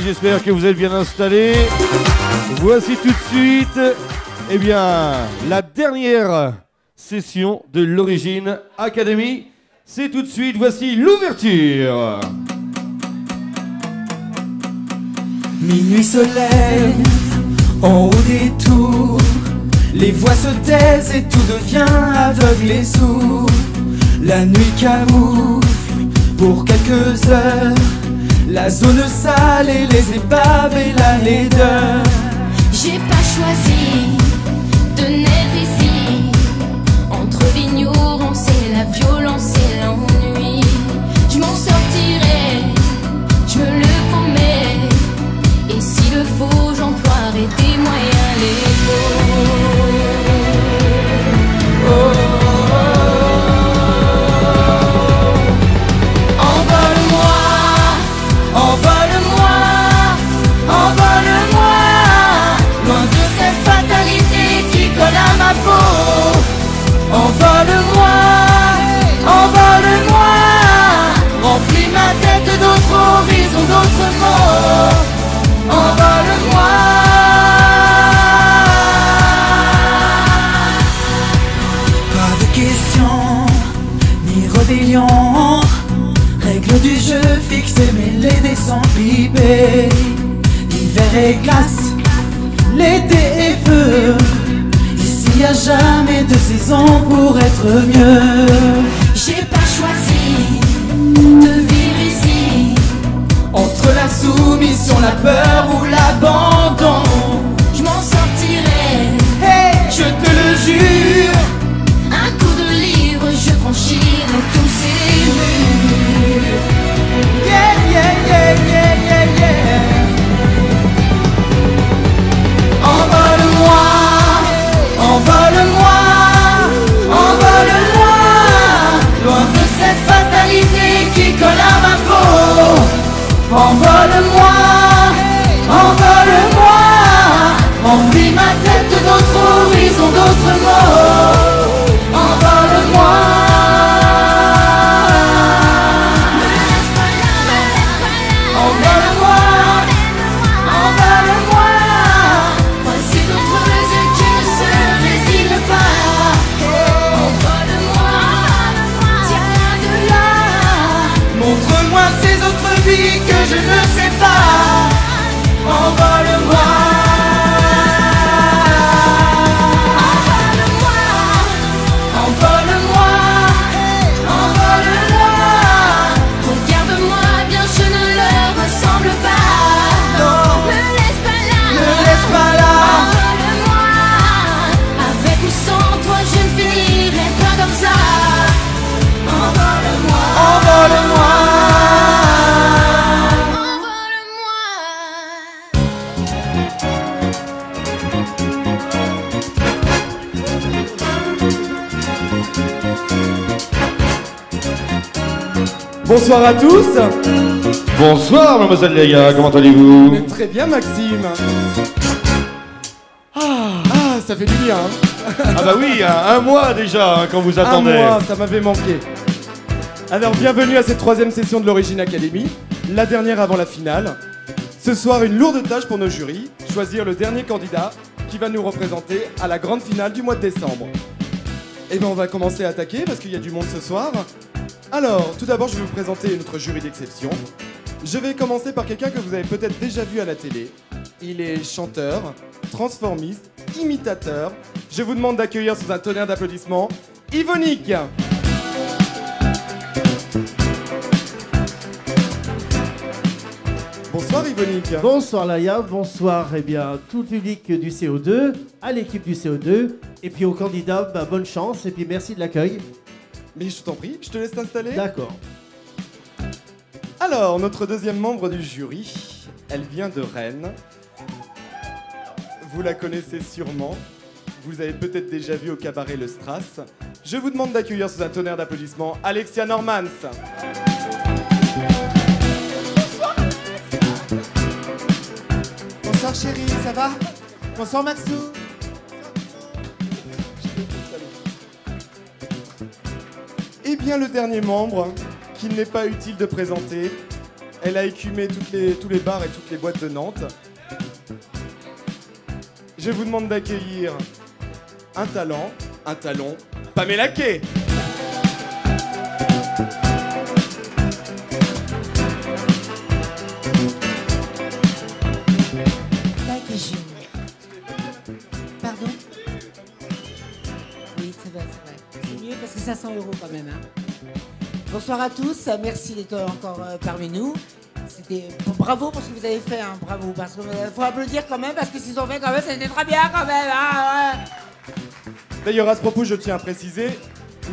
j'espère que vous êtes bien installés. Voici tout de suite, eh bien, la dernière session de l'Origine Academy. C'est tout de suite, voici l'ouverture. Minuit se lève en haut des tours, les voix se taisent et tout devient aveugle et sourd. La nuit camoufle pour quelques heures la zone sale et les épaves et la laideur. J'ai pas choisi de naître ici. Entre l'ignorance et la violence et l'ennui, je m'en sortirai, je me le promets. Et s'il le faut, j'emploierai des moyens légaux. Envole-moi, envole-moi, remplis ma tête d'autres horizons, d'autres mots. Envole-moi. Pas de questions, ni rébellion. Règles du jeu fixées, mais les dés sans piper. Hiver et glace, l'été et feu. Il n'y a jamais de saison pour être mieux. J'ai pas choisi de vivre ici. Entre la soumission, la peur ou l'abandon, Je m'en sortirai, hey, je te le jure. un coup de livre, je franchirai tous ces murs. Yeah, yeah, yeah, yeah, yeah, yeah. Envole-moi, envole-moi, envole-moi, loin de cette fatalité qui colle à ma peau. Envole-moi, envole-moi, remplis ma tête d'autres horizons, d'autres mots. Envole-moi. Envole-moi, envole-moi. Voici d'autres yeux qui ne se résignent pas. Envole-moi, tiens de là. Montre-moi ces autres vies que je ne sais pas. Envole-moi. Envole-moi, envole-moi. Regarde-moi bien, je ne leur ressemble pas. Non, Me laisse pas là. ne laisse pas là. Envole-moi. Avec ou sans toi, je ne finirai pas comme ça. Envole-moi. Envole-moi. Bonsoir à tous. Bonsoir, mademoiselle Léa, comment allez-vous? Mais très bien, Maxime. Ah, ça fait du bien. Ah bah oui, un mois déjà, hein, quand vous Un attendez. mois, ça m'avait manqué. Alors, bienvenue à cette troisième session de l'Origine Academy, la dernière avant la finale. Ce soir, une lourde tâche pour nos jurys, choisir le dernier candidat qui va nous représenter à la grande finale du mois de décembre. Et bien, on va commencer à attaquer parce qu'il y a du monde ce soir. Alors, tout d'abord, je vais vous présenter notre jury d'exception. Je vais commencer par quelqu'un que vous avez peut-être déjà vu à la télé. Il est chanteur, transformiste, imitateur. Je vous demande d'accueillir sous un tonnerre d'applaudissements Yvonique. Bonsoir Yvonique. Bonsoir Laïa, bonsoir tout le public du CO2, à l'équipe du CO2, et puis aux candidats, bonne chance, et puis merci de l'accueil. Mais je t'en prie, je te laisse t'installer. D'accord. Alors, notre deuxième membre du jury, elle vient de Rennes. Vous la connaissez sûrement. Vous avez peut-être déjà vu au cabaret Le Strass. Je vous demande d'accueillir sous un tonnerre d'applaudissements Alexia Normans. Bonsoir chérie, ça va? Bonsoir Maxou. Et bien le dernier membre, qu'il n'est pas utile de présenter, Elle a écumé tous les bars et toutes les boîtes de Nantes. Je vous demande d'accueillir un talent, Pamela Kay. Pardon? Oui, c'est vrai. C'est mieux parce que ça 100 € quand même. Hein. Bonsoir à tous, merci d'être encore parmi nous. Bravo pour ce que vous avez fait, hein. Bravo, parce qu'il faut applaudir quand même, parce que s'ils ont fait quand même, c'était très bien quand même. Hein, ouais. D'ailleurs, à ce propos, je tiens à préciser,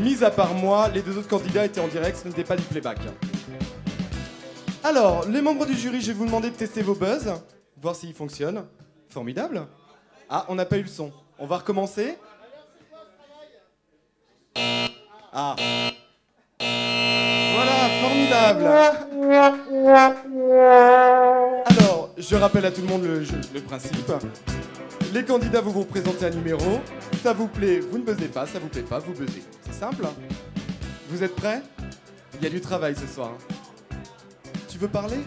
mis à part moi, les deux autres candidats étaient en direct, ce n'était pas du playback. Alors, les membres du jury, je vais vous demander de tester vos buzz, voir s'ils fonctionnent. Formidable. Ah, on n'a pas eu le son. On va recommencer. Ah. Voilà, formidable. Alors, je rappelle à tout le monde le principe. Les candidats, vous représentez un numéro. Ça vous plaît, vous ne buzzez pas. Ça vous plaît pas, vous buzzez. C'est simple. Vous êtes prêts? Il y a du travail ce soir. Tu veux parler?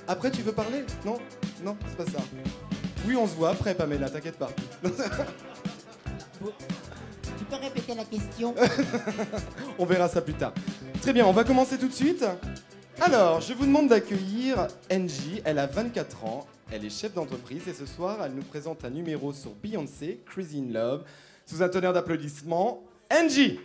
Après, tu veux parler? Non? Non, c'est pas ça. Oui, on se voit après, Pamela, t'inquiète pas. Tu peux répéter la question? On verra ça plus tard. Très bien, on va commencer tout de suite. Alors, je vous demande d'accueillir Angie. Elle a 24 ans. Elle est chef d'entreprise et ce soir, elle nous présente un numéro sur Beyoncé, Crazy in Love. Sous un tonnerre d'applaudissements, Angie!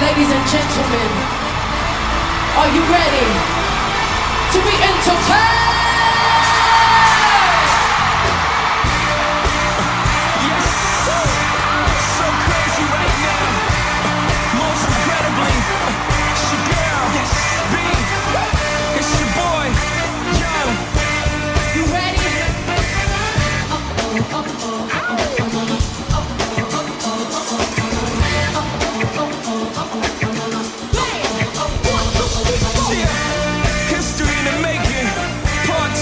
Ladies and gentlemen, are you ready to be entertained? Yes, so crazy right now. Most incredibly, it's your girl, yes, B, it's your boy, Young. You ready? History in the making, part 2.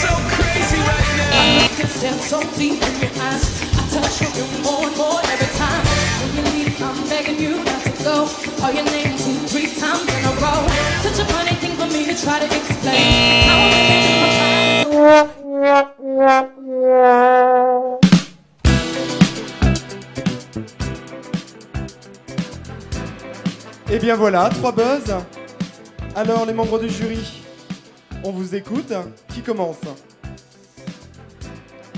So crazy right now. It's still so deep in your eyes. I touch on you more and more every time. When you leave, I'm begging you not to go. Call your name 2-3 times in a row. Such a funny thing for me to try to explain. How I'm living my life. Et bien voilà, 3 buzz. Alors, les membres du jury, on vous écoute. Qui commence?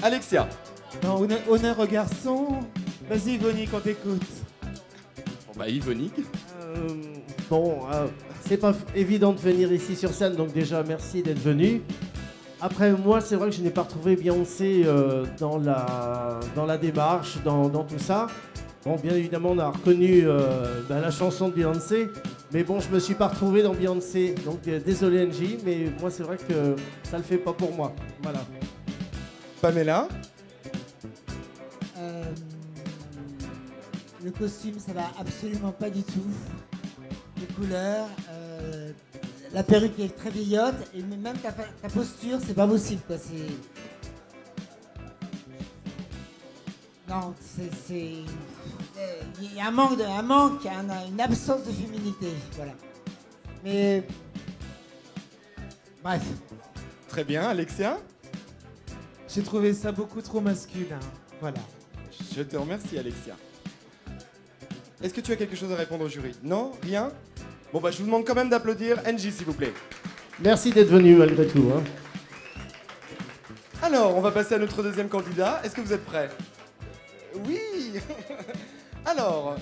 Alexia. Non, honneur aux garçons. Vas-y, Yvonique, on t'écoute. Bon bah, Yvonique. C'est pas évident de venir ici sur scène, donc déjà merci d'être venu. Après, moi, c'est vrai que je n'ai pas retrouvé Beyoncé dans la démarche, dans tout ça. Bon, bien évidemment, on a reconnu la chanson de Beyoncé, mais bon, je me suis pas retrouvé dans Beyoncé, donc désolé Angie, mais moi, c'est vrai que ça le fait pas pour moi. Voilà. Pamela. Le costume, ça va absolument pas du tout. Les couleurs, la perruque est très vieillotte, et même ta posture, c'est pas possible, quoi. Non, il y a un manque, une absence de féminité, voilà. Mais bref. Très bien, Alexia. J'ai trouvé ça beaucoup trop masculin, voilà. Je te remercie, Alexia. Est-ce que tu as quelque chose à répondre au jury? Non? Rien? Bon bah, je vous demande quand même d'applaudir Angie, s'il vous plaît. Merci d'être venu malgré tout. Hein. Alors, on va passer à notre deuxième candidat. Est-ce que vous êtes prêts? Oui. Alors,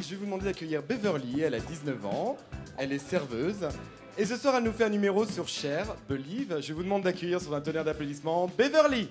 je vais vous demander d'accueillir Beverly. Elle a 19 ans. Elle est serveuse. Et ce soir, elle nous fait un numéro sur Cher, Believe. Je vous demande d'accueillir sur un tonnerre d'applaudissements Beverly.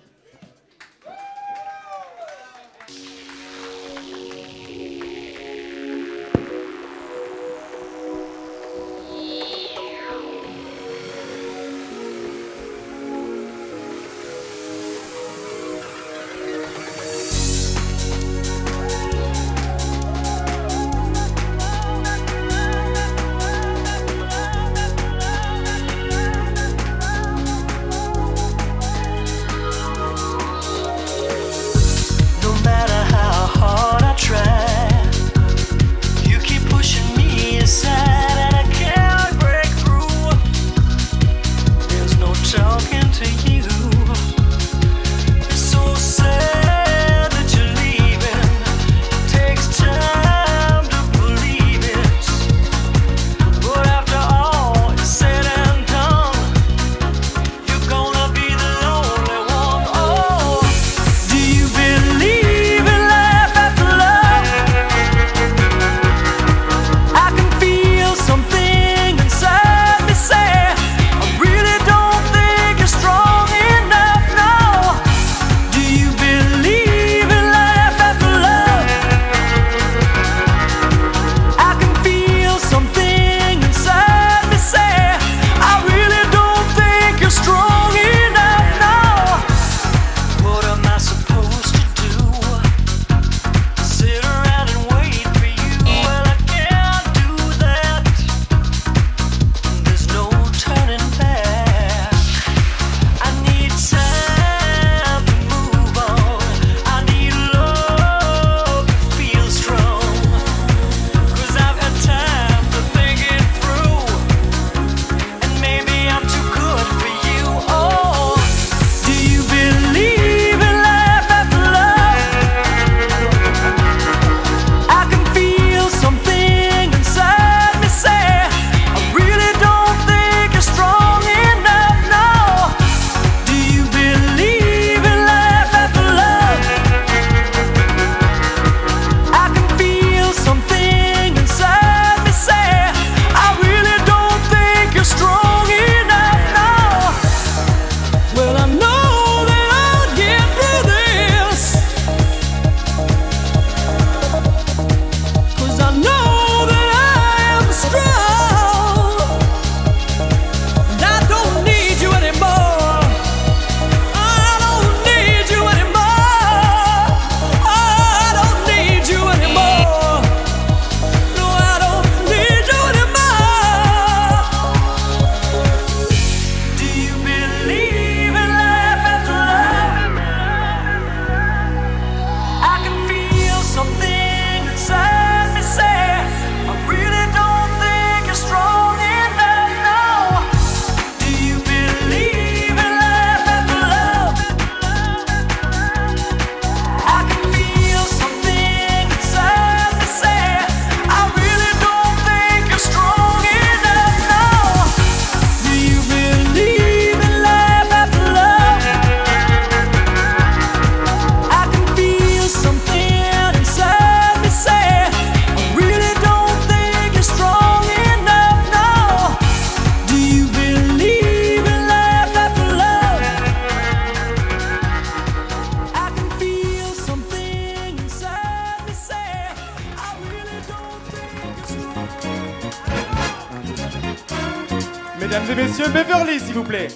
Mesdames et messieurs, Beverly, s'il vous plaît.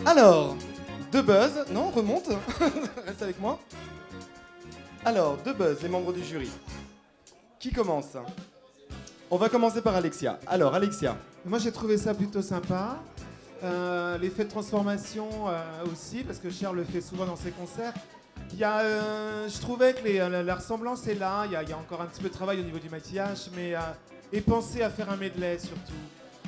Alors, The Buzz. Non, remonte. Reste avec moi. Alors, The Buzz, les membres du jury. Qui commence? On va commencer par Alexia. Alors, Alexia. Moi, j'ai trouvé ça plutôt sympa. L'effet de transformation aussi, parce que Cher le fait souvent dans ses concerts. Il y a, je trouvais que la ressemblance est là. Il y a encore un petit peu de travail au niveau du maquillage, mais et penser à faire un medley surtout.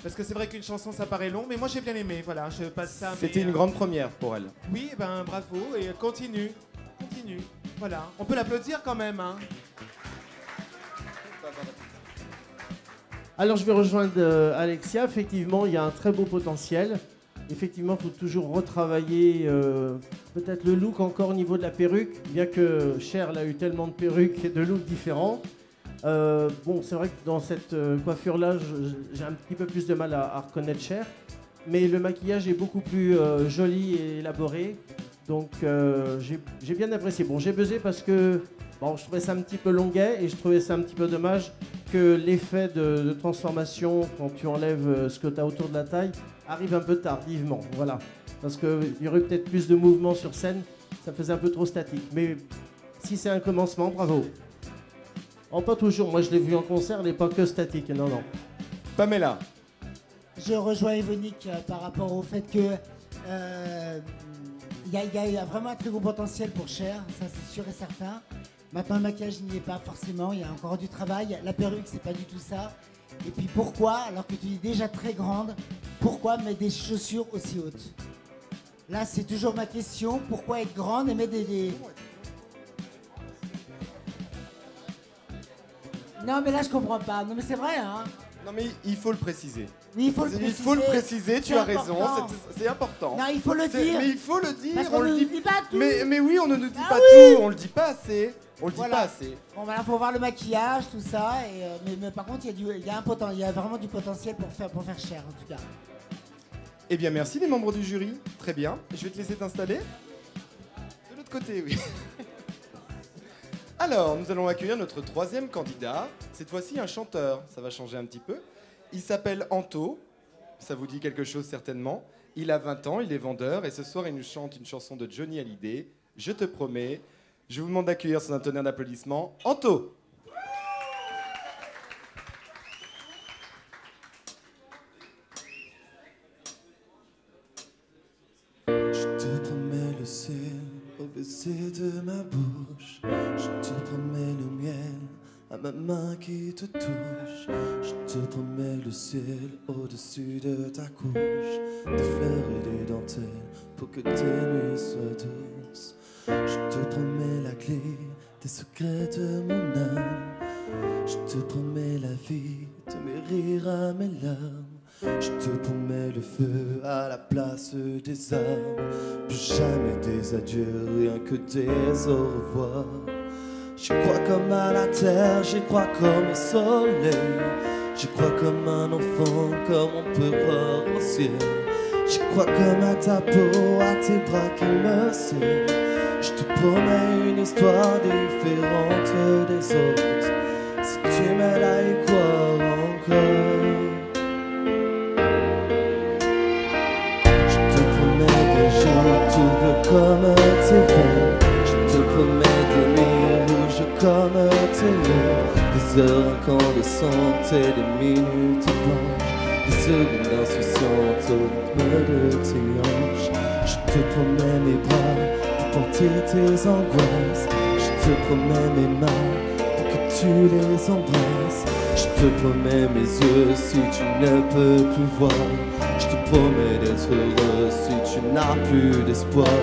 Parce que c'est vrai qu'une chanson, ça paraît long, mais moi j'ai bien aimé. Voilà, je passe ça. C'était une grande première pour elle. Oui, ben bravo et continue. Voilà, on peut l'applaudir quand même, hein. Alors je vais rejoindre Alexia. Effectivement, il y a un très beau potentiel. Effectivement, il faut toujours retravailler peut-être le look encore au niveau de la perruque, bien que Cher a eu tellement de perruques et de looks différents. Bon, c'est vrai que dans cette coiffure-là, j'ai un petit peu plus de mal à reconnaître Cher. Mais le maquillage est beaucoup plus joli et élaboré. Donc j'ai bien apprécié. Bon, j'ai buzzé parce que bon, je trouvais ça un petit peu longuet et je trouvais ça un petit peu dommage que l'effet de transformation, quand tu enlèves ce que tu as autour de la taille, arrive un peu tardivement. Voilà. Parce qu'il y aurait peut-être plus de mouvement sur scène, ça faisait un peu trop statique. Mais si c'est un commencement, bravo. Oh, pas toujours. Moi, je l'ai vu en concert, elle n'est pas que statique. Non, non. Pamela. Je rejoins Évonique par rapport au fait que il y a vraiment un très gros potentiel pour Cher, ça c'est sûr et certain. Maintenant le maquillage n'y est pas forcément, il y a encore du travail. La perruque c'est pas du tout ça. Et puis pourquoi, alors que tu es déjà très grande, pourquoi mettre des chaussures aussi hautes? Là c'est toujours ma question, pourquoi être grande et mettre des... Non mais là je comprends pas, non mais c'est vrai hein. Non mais il faut le préciser. Oui, il faut le préciser. Il faut le préciser, tu as raison, important. c'est important. Non, il faut le dire. Mais il faut le dire, Parce qu'on on le ne dit dit pas tout. Mais oui, on ne nous dit Ah pas oui. tout, on le dit pas assez. On le dit Voilà. pas assez. Bon, voilà, faut voir le maquillage, tout ça. Et, mais par contre, il y a vraiment du potentiel pour faire Cher, en tout cas. Eh bien, merci les membres du jury. Très bien. Je vais te laisser t'installer. De l'autre côté, oui. Alors, nous allons accueillir notre troisième candidat. Cette fois-ci, un chanteur. Ça va changer un petit peu. Il s'appelle Anto. Ça vous dit quelque chose certainement. Il a 20 ans, il est vendeur. Et ce soir, il nous chante une chanson de Johnny Hallyday. Je te promets. Je vous demande d'accueillir sous un tonnerre d'applaudissements Anto. Je te promets le ciel au baiser de ma bouche. Je te promets le miel à ma main qui te touche. Je te promets le ciel au-dessus de ta couche. Des fleurs et des dentelles pour que tes nuits soient douces. Je te promets la clé des secrets de mon âme. Je te promets la vie de mes rires à mes larmes. Je te promets le feu à la place des armes. Plus jamais des adieux, rien que des au revoir. J'y crois comme à la terre, j'y crois comme au soleil. J'y crois comme un enfant, comme on peut croire au ciel. J'y crois comme à ta peau, à tes bras qui me serrent. Je te promets une histoire différente des autres. Si tu m'aides à y croire encore. Tout bleu comme tes veines. Je te promets des nuits rouges comme tes lèvres. Des heures incandescentes et des minutes blanches. Des secondes insouciantes au rythme de tes hanches. Je te promets mes bras pour porter tes angoisses. Je te promets mes mains pour que tu les embrasses. Je te promets mes yeux si tu ne peux plus voir. Je te promets d'être heureux si tu n'as plus d'espoir.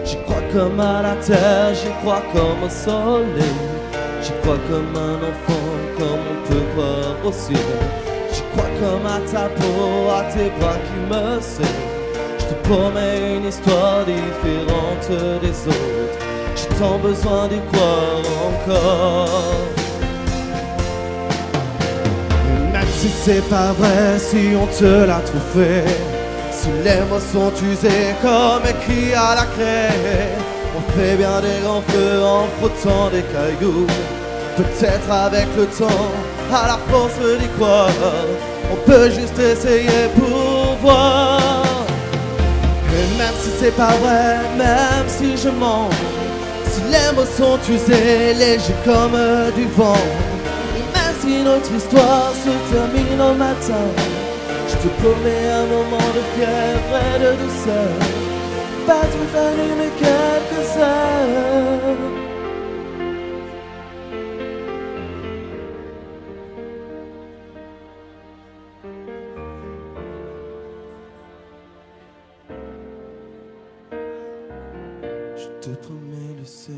J'y crois comme à la terre, j'y crois comme au soleil. J'y crois comme un enfant, comme on peut croire au ciel. J'y crois comme à ta peau, à tes bras qui me serrent. Je te promets une histoire différente des autres. J'ai tant besoin d'y croire encore. Même si c'est pas vrai, si on te l'a trouvé, si les mots sont usés comme écrits à la craie, on fait bien des grands feux en frottant des cailloux. Peut-être avec le temps, à la force d'y croire, on peut juste essayer pour voir. Et même si c'est pas vrai, même si je mens, si les mots sont usés, légers comme du vent, si notre histoire se termine au matin, je te promets un moment de fièvre et de douceur. Pas toute la nuit mais quelques heures. Je te promets le ciel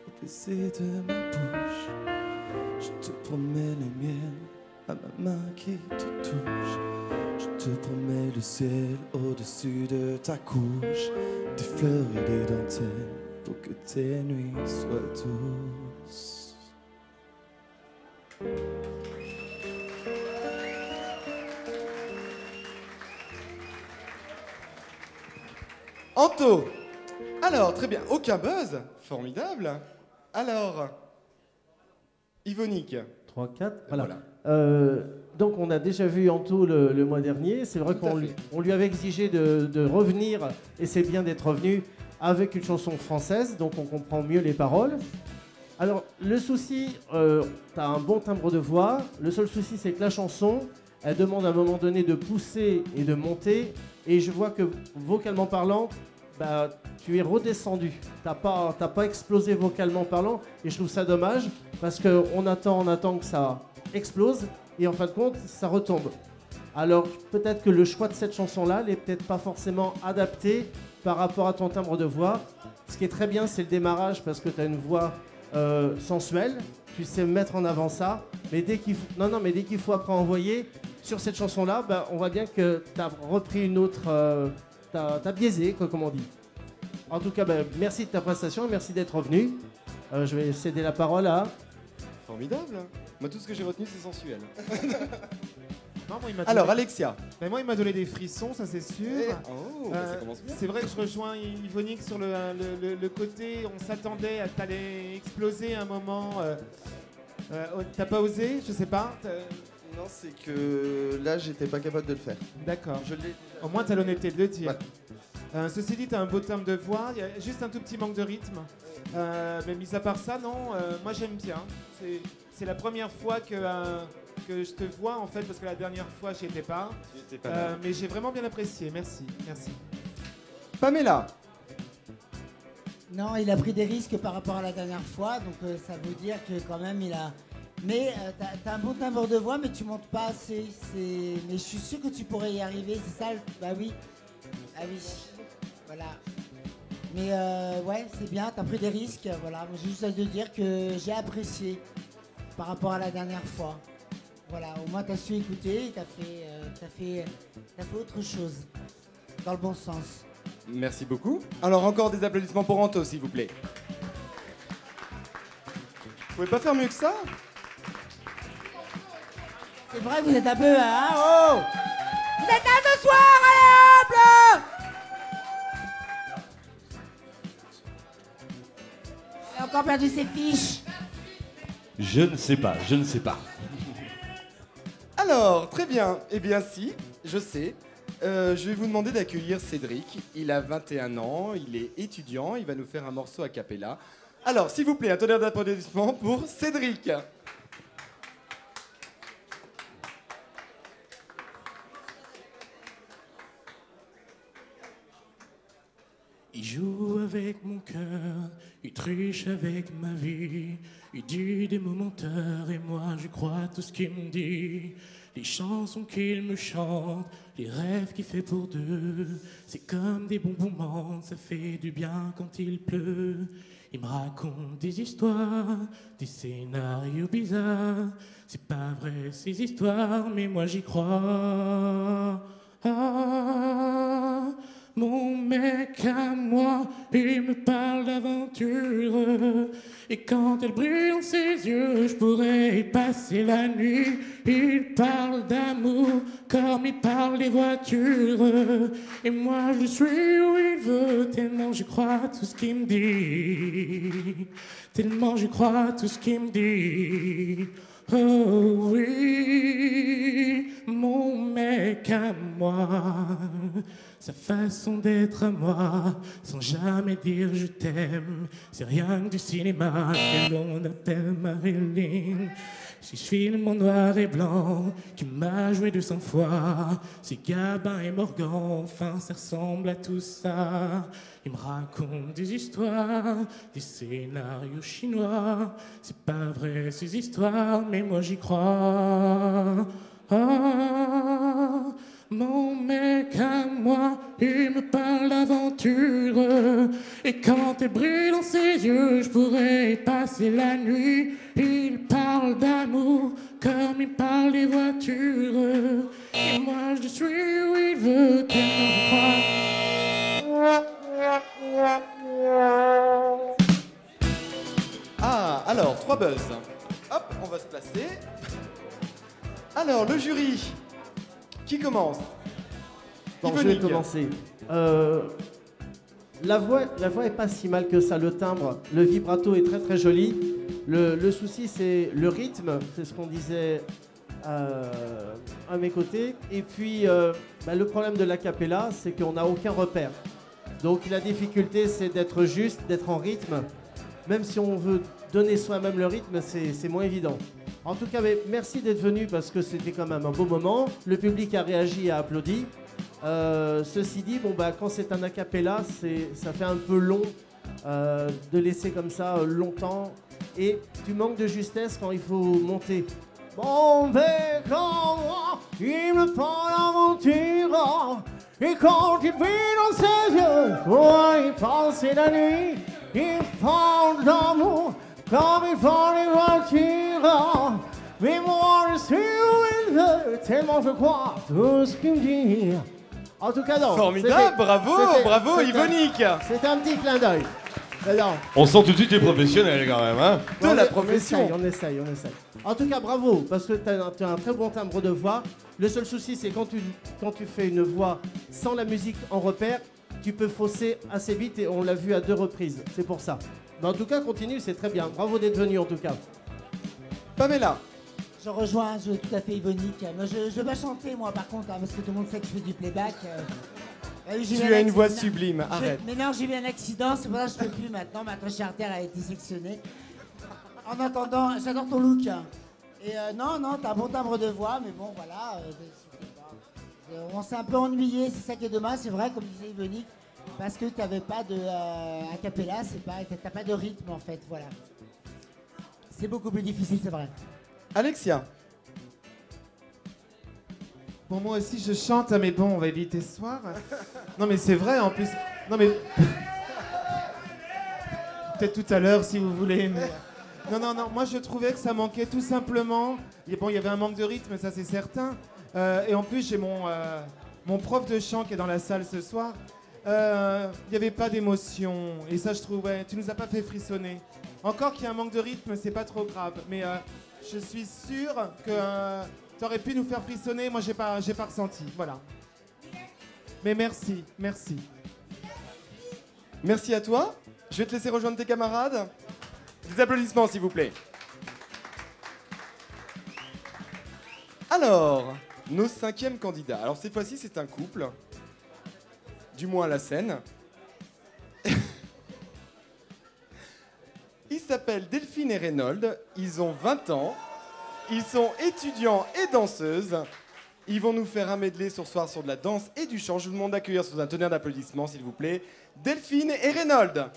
au baiser de ma bouche. Je te promets le miel à ma main qui te touche. Je te promets le ciel au-dessus de ta couche. Des fleurs et des dentelles pour que tes nuits soient douces. Anto. Alors, très bien. Aucun buzz. Formidable. Alors, Yvonique. 3, 4, voilà. Voilà. Donc on a déjà vu Anto le mois dernier. C'est vrai Tout à qu'on fait. on lui avait exigé de revenir, et c'est bien d'être revenu avec une chanson française, donc on comprend mieux les paroles. Alors le souci, t'as un bon timbre de voix. Le seul souci, c'est que la chanson, elle demande à un moment donné de pousser et de monter. Et je vois que vocalement parlant, bah, tu es redescendu. T'as pas explosé vocalement parlant. Et je trouve ça dommage parce qu'on attend que ça explose. Et en fin de compte, ça retombe. Alors peut-être que le choix de cette chanson-là n'est peut-être pas forcément adapté par rapport à ton timbre de voix. Ce qui est très bien, c'est le démarrage parce que tu as une voix sensuelle. Tu sais mettre en avant ça. Mais dès qu'il faut après envoyer sur cette chanson-là, bah, on voit bien que tu as repris une autre... t'as biaisé, quoi, comme on dit. En tout cas, bah, merci de ta prestation et merci d'être revenu. Je vais céder la parole à... Formidable. Moi, tout ce que j'ai retenu, c'est sensuel. Non, moi, il m'a Alors, donné- Alexia. Ben, moi, il m'a donné des frissons, ça c'est sûr. Oh, bah, ça commence bien. C'est vrai que je rejoins Yvonique sur le côté, on s'attendait à t'aller exploser un moment. T'as pas osé, je sais pas. Non, c'est que là, j'étais pas capable de le faire. D'accord. Je l'ai. Au moins, t'as l'honnêteté de le dire. Ouais. Ceci dit, t'as un beau timbre de voix, il y a juste un tout petit manque de rythme. Mais mis à part ça, non, moi j'aime bien. C'est la première fois que je te vois en fait, parce que la dernière fois j'y étais pas. Mais j'ai vraiment bien apprécié, merci. Pamela. Non, il a pris des risques par rapport à la dernière fois, donc ça veut dire que quand même il a... Mais t'as un bon timbre de voix, mais tu montes pas assez. Mais je suis sûr que tu pourrais y arriver, c'est ça Bah oui. Ah oui. Voilà. Mais ouais, c'est bien, t'as pris des risques, voilà. Mais j'ai juste à te dire que j'ai apprécié par rapport à la dernière fois. Voilà, au moins t'as su écouter, t'as fait autre chose. Dans le bon sens. Merci beaucoup. Alors, encore des applaudissements pour Anto, s'il vous plaît. Vous pouvez pas faire mieux que ça? C'est vrai, vous êtes un peu, hein, oh! Vous êtes là ce soir, allez hop là! Il a encore perdu ses fiches. Je ne sais pas, je ne sais pas. Alors, très bien. Eh bien, si, je sais. Je vais vous demander d'accueillir Cédric. Il a 21 ans, il est étudiant, il va nous faire un morceau a cappella. Alors, s'il vous plaît, un tonnerre d'applaudissements pour Cédric. Il joue avec mon cœur, il triche avec ma vie. Il dit des mots menteurs et moi je crois tout ce qu'il me dit. Les chansons qu'il me chante, les rêves qu'il fait pour deux. C'est comme des bonbons menthes, ça fait du bien quand il pleut. Il me raconte des histoires, des scénarios bizarres. C'est pas vrai ces histoires, mais moi j'y crois. Ah, mon mec à moi, il me parle d'aventure. Et quand elle brille dans ses yeux, je pourrais y passer la nuit. Il parle d'amour comme il parle des voitures. Et moi je suis où il veut, tellement je crois tout ce qu'il me dit. Tellement je crois tout ce qu'il me dit. Oh oui, mon mec à moi, sa façon d'être à moi, sans jamais dire je t'aime, c'est rien que du cinéma que l'on appelle Marilyn. Si je filme en noir et blanc, tu m'as joué 200 fois, c'est Gabin et Morgan, enfin ça ressemble à tout ça. Il me raconte des histoires, des scénarios chinois, c'est pas vrai ces histoires, mais moi j'y crois. Ah, mon mec à moi, il me parle d'aventure. Et quand elle brille dans ses yeux, je pourrais y passer la nuit. Il parle d'amour comme il parle des voitures. Et moi je suis où il veut, tellement je crois. Ah, alors, 3 buzz. Hop. on va se placer. Alors, le jury, qui commence? Bon, je vais commencer. La voix est pas si mal que ça, le timbre, le vibrato est très très joli. Le souci c'est le rythme, c'est ce qu'on disait à mes côtés. Et puis le problème de l'acapella, c'est qu'on n'a aucun repère. Donc la difficulté c'est d'être juste, d'être en rythme. Même si on veut donner soi-même le rythme, c'est moins évident. En tout cas, merci d'être venu parce que c'était quand même un beau moment. Le public a réagi et a applaudi. Ceci dit, quand c'est un acapella, ça fait un peu long de laisser comme ça longtemps. Et tu manques de justesse quand il faut monter. Bon, quand moi, il me prend l'aventure. Et quand il vit dans ses yeux, moi, il passait la nuit. Il parle d'amour comme ils font les voitures. Mais moi, je suis heureux, tellement je crois tout ce qu'il me dit. En tout cas, non. Formidable, bravo Yvonique. C'était un petit clin d'œil. On sent tout de suite les professionnels quand même, hein. De la profession. On essaye. En tout cas, bravo, parce que tu as un très bon timbre de voix. Le seul souci, c'est quand tu fais une voix sans la musique en repère, tu peux fausser assez vite et on l'a vu à 2 reprises. C'est pour ça. Mais en tout cas, continue, c'est très bien. Bravo d'être venu en tout cas. Pamela. Je rejoins tout à fait Yvonique. Moi, je ne veux pas chanter, moi, par contre, parce que tout le monde sait que je fais du playback. Tu as une voix sublime, arrête. Mais non, j'ai eu un accident, c'est pour ça que je ne peux plus maintenant. Ma trachée artère a été sectionnée. En attendant, j'adore ton look. Et non, t'as un bon timbre de voix, mais bon, voilà. On s'est un peu ennuyé, c'est ça qui est dommage, c'est vrai, comme disait Yvonique, parce que tu n'avais pas de acapella, t'as pas de rythme en fait, voilà. C'est beaucoup plus difficile, c'est vrai. Alexia. Bon, moi aussi je chante, mais bon, on va éviter ce soir. Non, mais c'est vrai en plus. Non, mais. Peut-être tout à l'heure si vous voulez. Mais... Non, moi je trouvais que ça manquait tout simplement. Bon, il y avait un manque de rythme, ça c'est certain. Et en plus, j'ai mon prof de chant qui est dans la salle ce soir. Il n'y avait pas d'émotion. Et ça, je trouvais. Tu nous as pas fait frissonner. Encore qu'il y a un manque de rythme, c'est pas trop grave. Mais je suis sûr que tu aurais pu nous faire frissonner. Moi, j'ai pas ressenti. Voilà. Mais merci. Merci à toi. Je vais te laisser rejoindre tes camarades. Des applaudissements, s'il vous plaît. Alors, nos 5e candidats. Alors, cette fois-ci, c'est un couple. Du moins à la scène. Ils s'appellent Delphine et Reynold. Ils ont 20 ans. Ils sont étudiants et danseuses. Ils vont nous faire un medley ce soir sur de la danse et du chant. Je vous demande d'accueillir sous un tonnerre d'applaudissements, s'il vous plaît, Delphine et Reynold.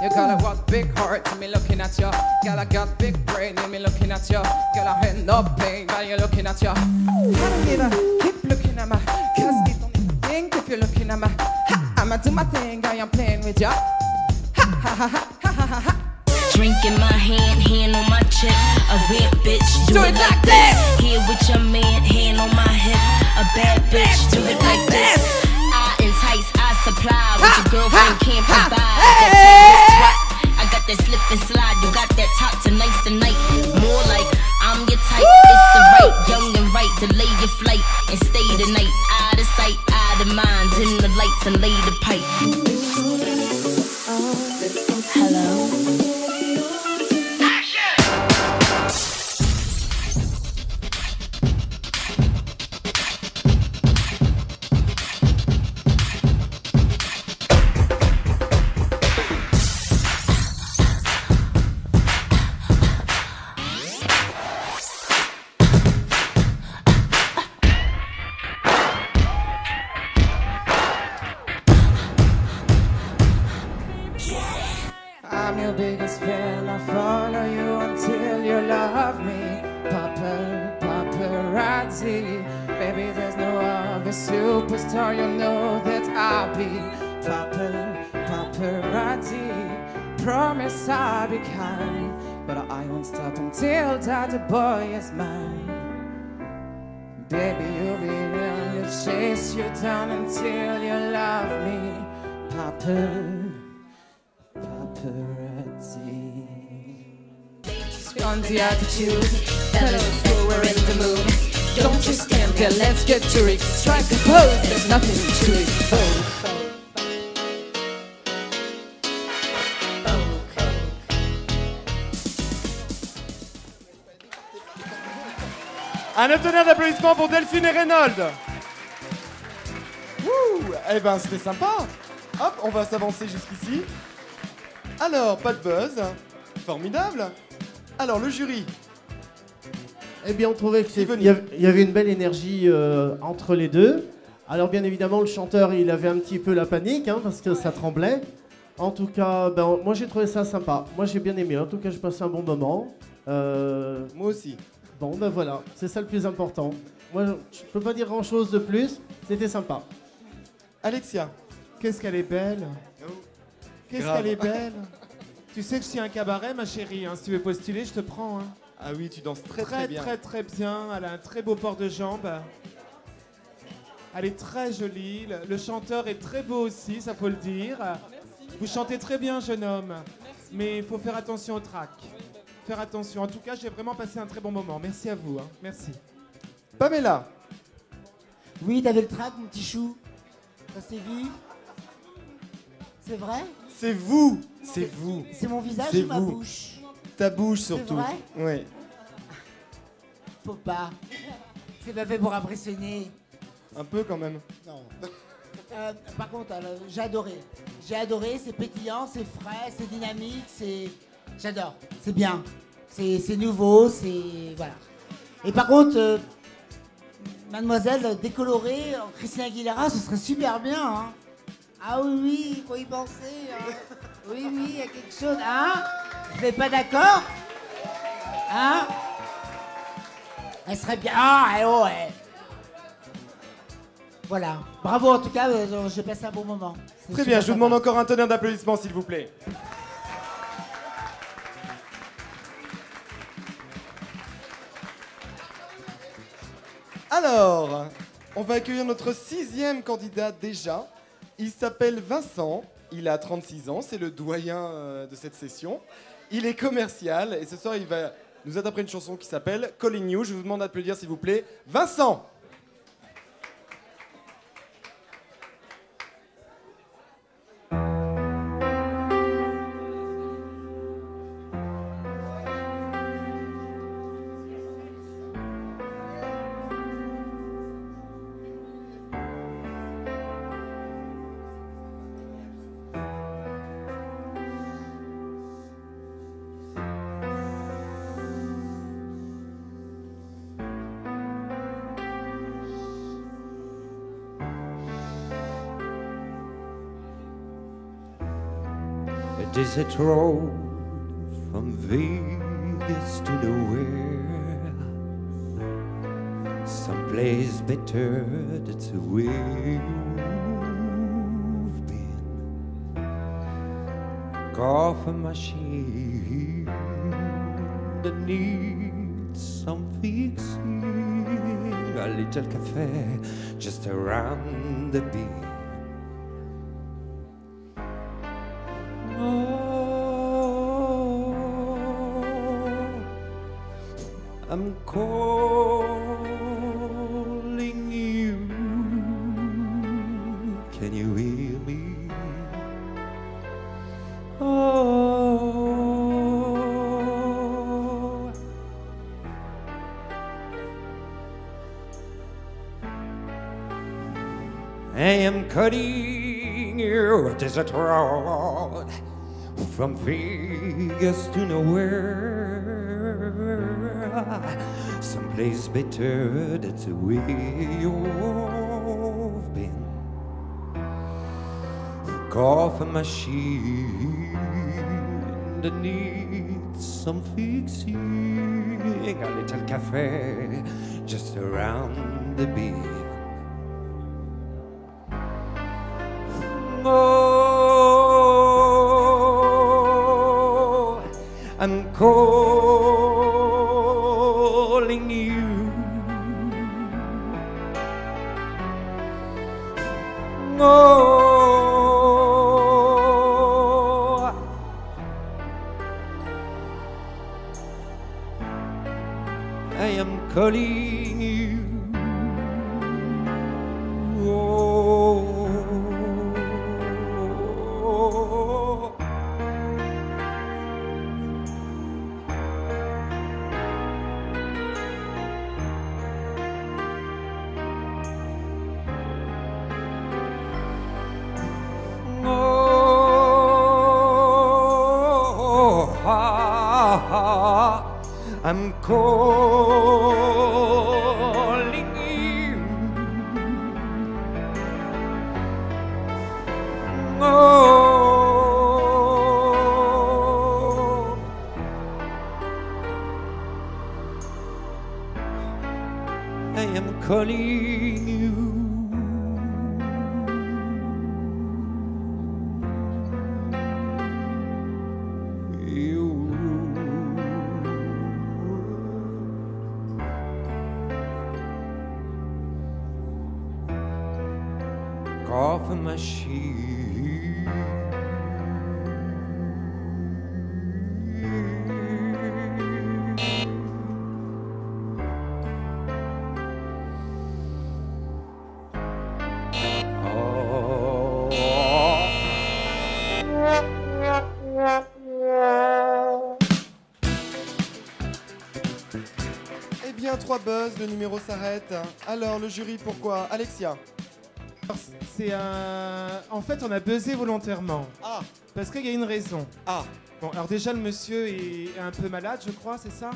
You got a what big heart to me looking at you. Girl, I got big brain in me looking at you. Girl, I had no pain while you're looking at you. I don't give a keep looking at me, cause it don't even think if you're looking at me. Ha, I'ma do my thing, I am playing with you. Ha ha ha ha ha ha ha. Drink in my hand on my chest. A red bitch, do it like this. Here with your man, hand on my hip. A bad bitch, do it like this. I entice, I supply what your girlfriend can't provide. I got that slip and slide, you got that top tonight. More like I'm your type, it's alright, young and right. Delay your flight and stay the night. Out of sight, out of mind. Dim the lights and lay the pipe. Hello. a superstar, you know that I'll be paparazzi. Promise I'll be kind, but I won't stop until that boy is mine. Baby, you'll be real, I'll chase you down until you love me. Paparazzi. On the attitude, tell us we're in the mood. Don't just stand there, let's get to it. Strike a pose, there's nothing to it. Un tonnerre d'applaudissements pour Delphine et Reynolds. Wouh, eh ben c'était sympa. Hop, on va s'avancer jusqu'ici. Alors, pas de buzz. Formidable. Alors, le jury. Eh bien, on trouvait qu'il y avait une belle énergie entre les deux. Alors, bien évidemment, le chanteur, il avait un petit peu la panique, hein, parce que ça tremblait. En tout cas, ben, moi, j'ai trouvé ça sympa. Moi, j'ai bien aimé. En tout cas, j'ai passé un bon moment. Moi aussi. Bon, ben voilà, c'est ça le plus important. Moi, je peux pas dire grand-chose de plus. C'était sympa. Alexia. Qu'est-ce qu'elle est belle. Qu'est-ce Grave. qu'elle est belle. Tu sais que je suis un cabaret, ma chérie. Hein. Si tu veux postuler, je te prends. Hein. Ah oui, tu danses très bien. Très bien. Elle a un très beau port de jambes. Elle est très jolie. Le chanteur est très beau aussi, ça faut le dire. Vous chantez très bien, jeune homme. Mais il faut faire attention au trac. Faire attention. En tout cas, j'ai vraiment passé un très bon moment. Merci à vous. Hein. Merci. Pamela. Oui, t'avais le trac, mon petit chou. Ça s'est vu. C'est vrai? C'est vous. C'est vous. C'est mon visage C'est ou ma vous. bouche? Ta bouche surtout. C'est vrai? Oui. Faut pas. C'est pas fait pour impressionner. Un peu quand même. Non. Par contre, j'ai adoré. J'ai adoré, c'est pétillant, c'est frais, c'est dynamique, c'est... J'adore, c'est bien. C'est nouveau, c'est... Voilà. Et par contre, mademoiselle décolorée en Christina Aguilera, ce serait super bien, hein. Ah oui, oui, il faut y penser, hein. Oui, oui, il y a quelque chose, hein. Vous n'êtes pas d'accord? Hein? Elle serait bien... Ah, ouais. Voilà. Bravo, en tout cas, j'ai passé un bon moment. C'est Très super bien, je vous sympa. demande encore un tonnerre d'applaudissements, s'il vous plaît. Alors, on va accueillir notre 6e candidat déjà. Il s'appelle Vincent, il a 36 ans, c'est le doyen de cette session. Il est commercial et ce soir il va nous interpréter une chanson qui s'appelle Calling You. Je vous demande d'applaudir s'il vous plaît. Vincent! A desert road from Vegas to nowhere. Someplace better, that's where you've been. Coffee machine that needs some fixing. A little cafe just around the bend. I'm calling you. Can you hear me? Oh, I am cutting you a desert road from Vegas to nowhere. Someplace better, that's where you've been. Coffee machine that needs some fixing. A little cafe just around the bend. Oh, I'm calling you. Oh, I am calling you. Oh, I'm calling you. Oh, I am calling you. Coffee machine. Eh bien, 3 buzz, le numéro s'arrête. Alors, le jury, pourquoi? Alexia? C'est en fait, on a buzzé volontairement. Ah. Parce qu'il y a une raison. Ah. Bon, alors déjà, le monsieur est un peu malade, je crois, c'est ça?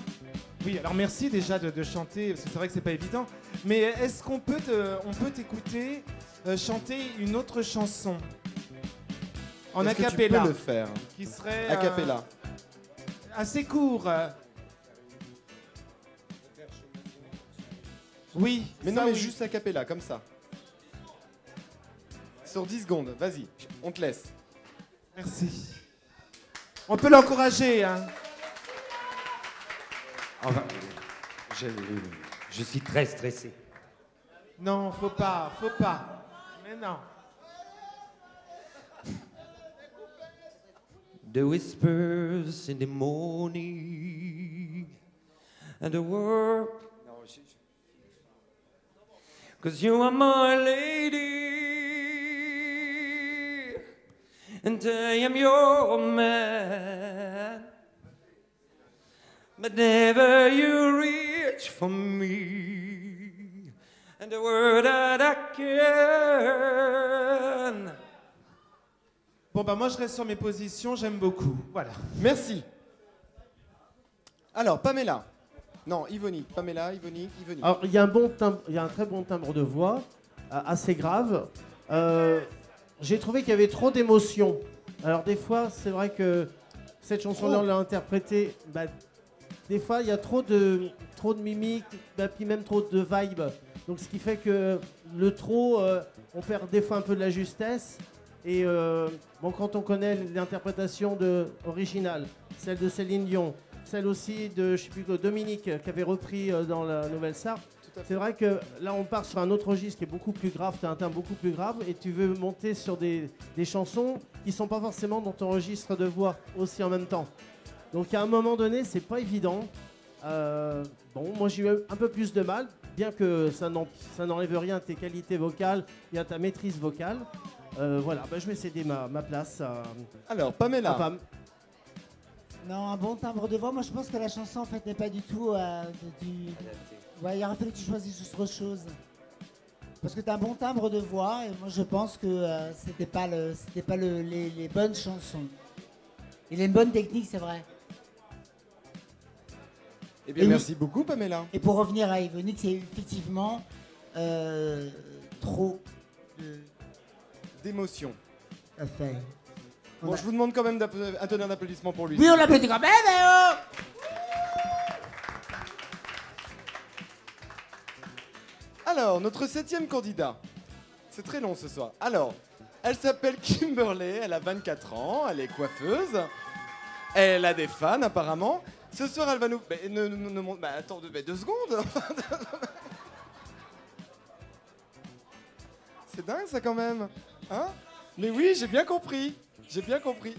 Oui, alors merci déjà de chanter, parce que c'est vrai que c'est pas évident. Mais est-ce qu'on peut t'écouter chanter une autre chanson en Est-ce que acapella? tu peux le faire? Qui serait Acapella. assez court. Oui. Mais ça, non, mais oui. juste acapella, comme ça. Sur 10 secondes, vas-y, on te laisse. Merci. On peut l'encourager, hein. Enfin, je suis très stressé. Non, faut pas. Mais non. The whispers in the morning and the world. Cause you are my lady and I am your man. But never you reach for me and the word that I can. Bon bah moi je reste sur mes positions, j'aime beaucoup. Voilà. Merci. Alors, Pamela. Non, Yvonique. Pamela, Yvonique. Alors, il y a un très bon timbre de voix, assez grave. J'ai trouvé qu'il y avait trop d'émotions. Alors, des fois, c'est vrai que cette chanson-là, on l'a interprétée. Bah, des fois, il y a trop de mimiques, bah, puis même trop de vibe. Donc, ce qui fait que le trop, on perd des fois un peu de la justesse. Et bon, quand on connaît l'interprétation originale, celle de Céline Dion, celle aussi de, je sais plus, Dominique, qui avait repris dans la Nouvelle Sarthe. C'est vrai que là, on part sur un autre registre qui est beaucoup plus grave, tu as un timbre beaucoup plus grave, et tu veux monter sur des chansons qui sont pas forcément dans ton registre de voix aussi en même temps. Donc à un moment donné, c'est pas évident. Bon, moi j'ai eu un peu plus de mal, bien que ça n'enlève rien à tes qualités vocales et à ta maîtrise vocale. Voilà, bah, je vais céder ma place à... Alors, Pamela. à Pam. Non, un bon timbre de voix. Moi, je pense que la chanson, en fait, n'est pas du tout Ouais, il aurait fallu que tu choisisses autre chose. Parce que tu as un bon timbre de voix, et moi, je pense que c'était pas les bonnes chansons. Il a une bonne technique, c'est vrai. Eh bien, merci beaucoup, Pamela. Et pour revenir à Yvonique, c'est effectivement trop d'émotion. Enfin. Bon, je vous demande quand même un tonnerre d'applaudissements pour lui. Oui, on l'applaudit quand même, oh. Alors, notre 7e candidat. C'est très long ce soir. Alors, Elle s'appelle Kimberley, elle a 24 ans, elle est coiffeuse. Elle a des fans apparemment. Ce soir, elle va nous... attends, 2 secondes. C'est dingue ça quand même. Hein? Mais oui, j'ai bien compris. J'ai bien compris.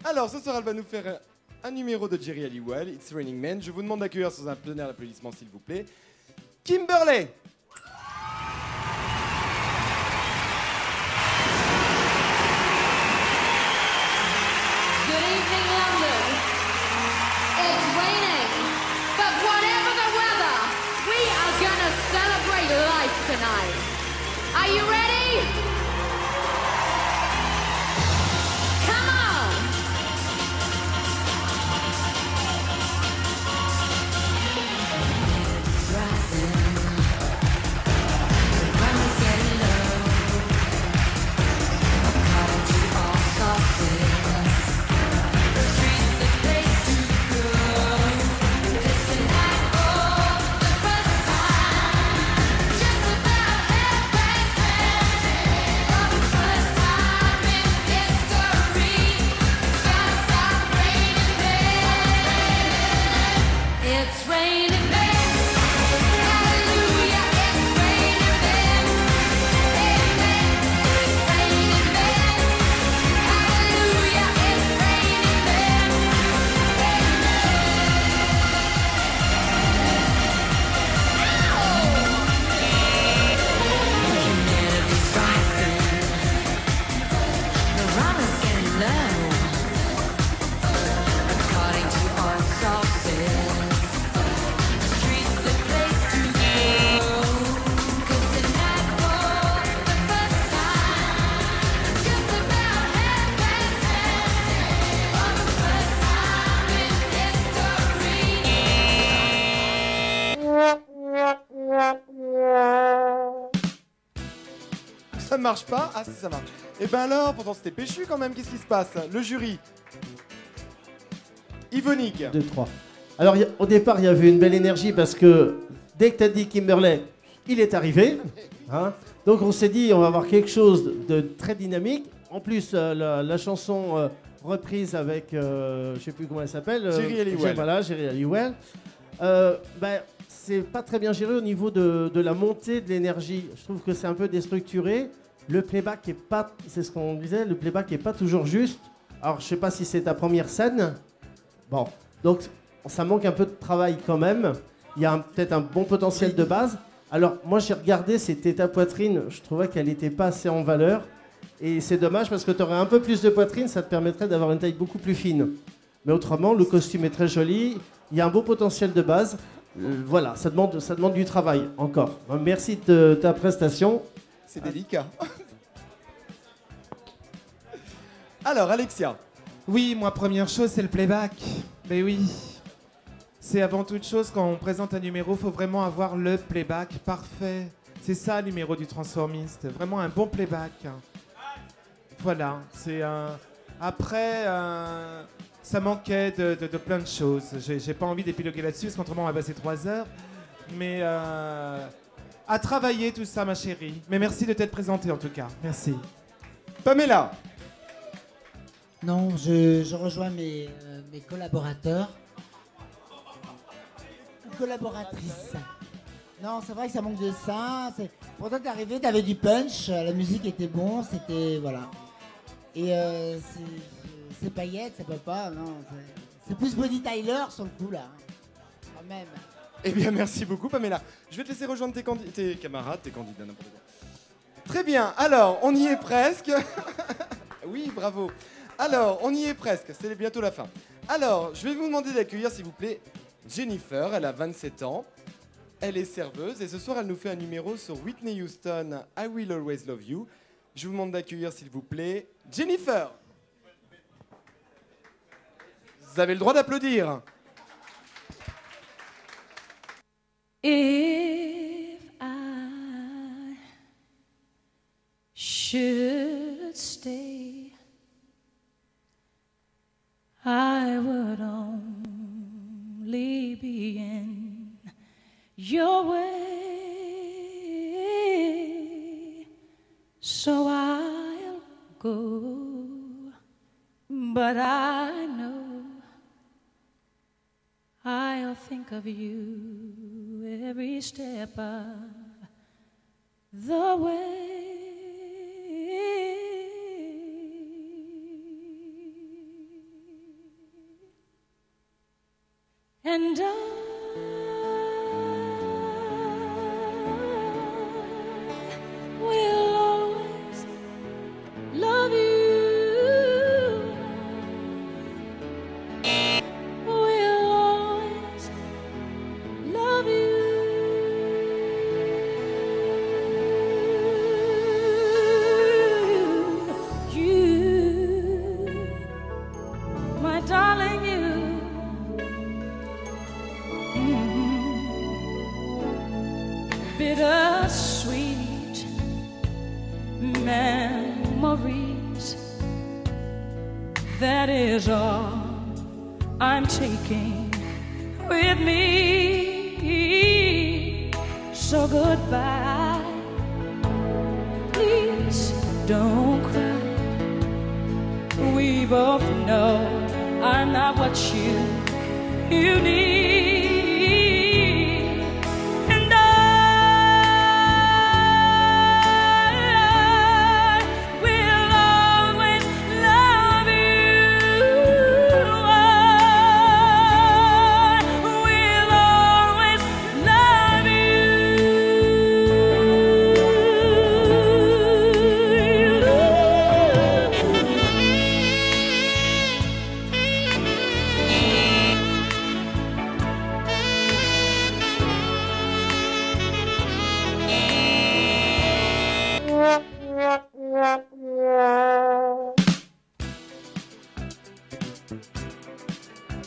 Alors, ce soir, elle va nous faire un numéro de Jerry Halliwell, It's Raining Men. Je vous demande d'accueillir sans un tonnerre d'applaudissements, s'il vous plaît, Kimberley. Good evening, London. It's raining, but whatever the weather, we are gonna celebrate life tonight. Are you ready? Come on! It's rising. The sun is getting low. I'm caught into all sauces. The street's the place to go. This tonight for the first time. Just about everything. For the first time in history, it's gonna stop raining men. It's raining men. Hallelujah, it's raining men. Amen. It's raining men. Hallelujah, it's raining men. Humanity's rising. The rum is getting low. According to our sources, the street's the place to go. 'Cause tonight for the first time, just about everything. For the first time in Ça marche pas? Ah si, ça marche. Et ben alors, pourtant c'était péchu quand même, qu'est-ce qui se passe? Le jury. Yvonique. 2, 3. Alors, au départ, il y avait une belle énergie parce que dès que tu as dit Kimberley, il est arrivé. Hein. Donc, on s'est dit, on va avoir quelque chose de très dynamique. En plus, la chanson reprise avec, je ne sais plus comment elle s'appelle. Jerry Halliwell. Voilà, Jerry Halliwell. C'est pas très bien géré au niveau de la montée de l'énergie. Je trouve que c'est un peu déstructuré. Le playback est pas, c'est ce qu'on disait, le playback est pas toujours juste. Alors, je sais pas si c'est ta première scène. Bon, donc ça manque un peu de travail quand même. Il y a peut-être un bon potentiel de base. Alors, moi, j'ai regardé, c'était ta poitrine. Je trouvais qu'elle n'était pas assez en valeur. Et c'est dommage parce que tu aurais un peu plus de poitrine, ça te permettrait d'avoir une taille beaucoup plus fine. Mais autrement, le costume est très joli. Il y a un beau potentiel de base. Voilà, ça demande du travail encore. Merci de ta prestation. C'est délicat. Alors, Alexia. Oui, moi, première chose, c'est le playback. Mais oui. C'est avant toute chose, quand on présente un numéro, il faut vraiment avoir le playback parfait. C'est ça, le numéro du transformiste. Vraiment un bon playback. Voilà, c'est un... Après, ça manquait de plein de choses. J'ai pas envie d'épiloguer là-dessus, parce qu'autrement, on va passer 3 heures. Mais à travailler tout ça, ma chérie. Mais merci de t'être présentée, en tout cas. Merci. Pamela. Non, je rejoins mes collaborateurs. Collaboratrices. Non, c'est vrai que ça manque de ça. Pourtant, t'es arrivé, t'avais du punch, la musique était bon, c'était... Voilà. Et c'est paillettes, ça peut pas, non. C'est plus Bonnie Tyler sur le coup, là. Quand même. Eh bien, merci beaucoup, Pamela. Je vais te laisser rejoindre tes camarades, tes candidats, n'importe quoi. Très bien, alors, on y est presque. Oui, bravo. Alors, on y est presque, c'est bientôt la fin. Alors, je vais vous demander d'accueillir, s'il vous plaît, Jennifer. Elle a 27 ans. Elle est serveuse et ce soir, elle nous fait un numéro sur Whitney Houston, I Will Always Love You. Je vous demande d'accueillir, s'il vous plaît, Jennifer. Vous avez le droit d'applaudir. If I should stay, I would only be in your way. So I go, but I know I'll think of you every step of the way. And will always love you. Will always love you. You, my darling, you. Bittersweet memories. That is all I'm taking with me. So goodbye. Please don't cry. We both know I'm not what you need.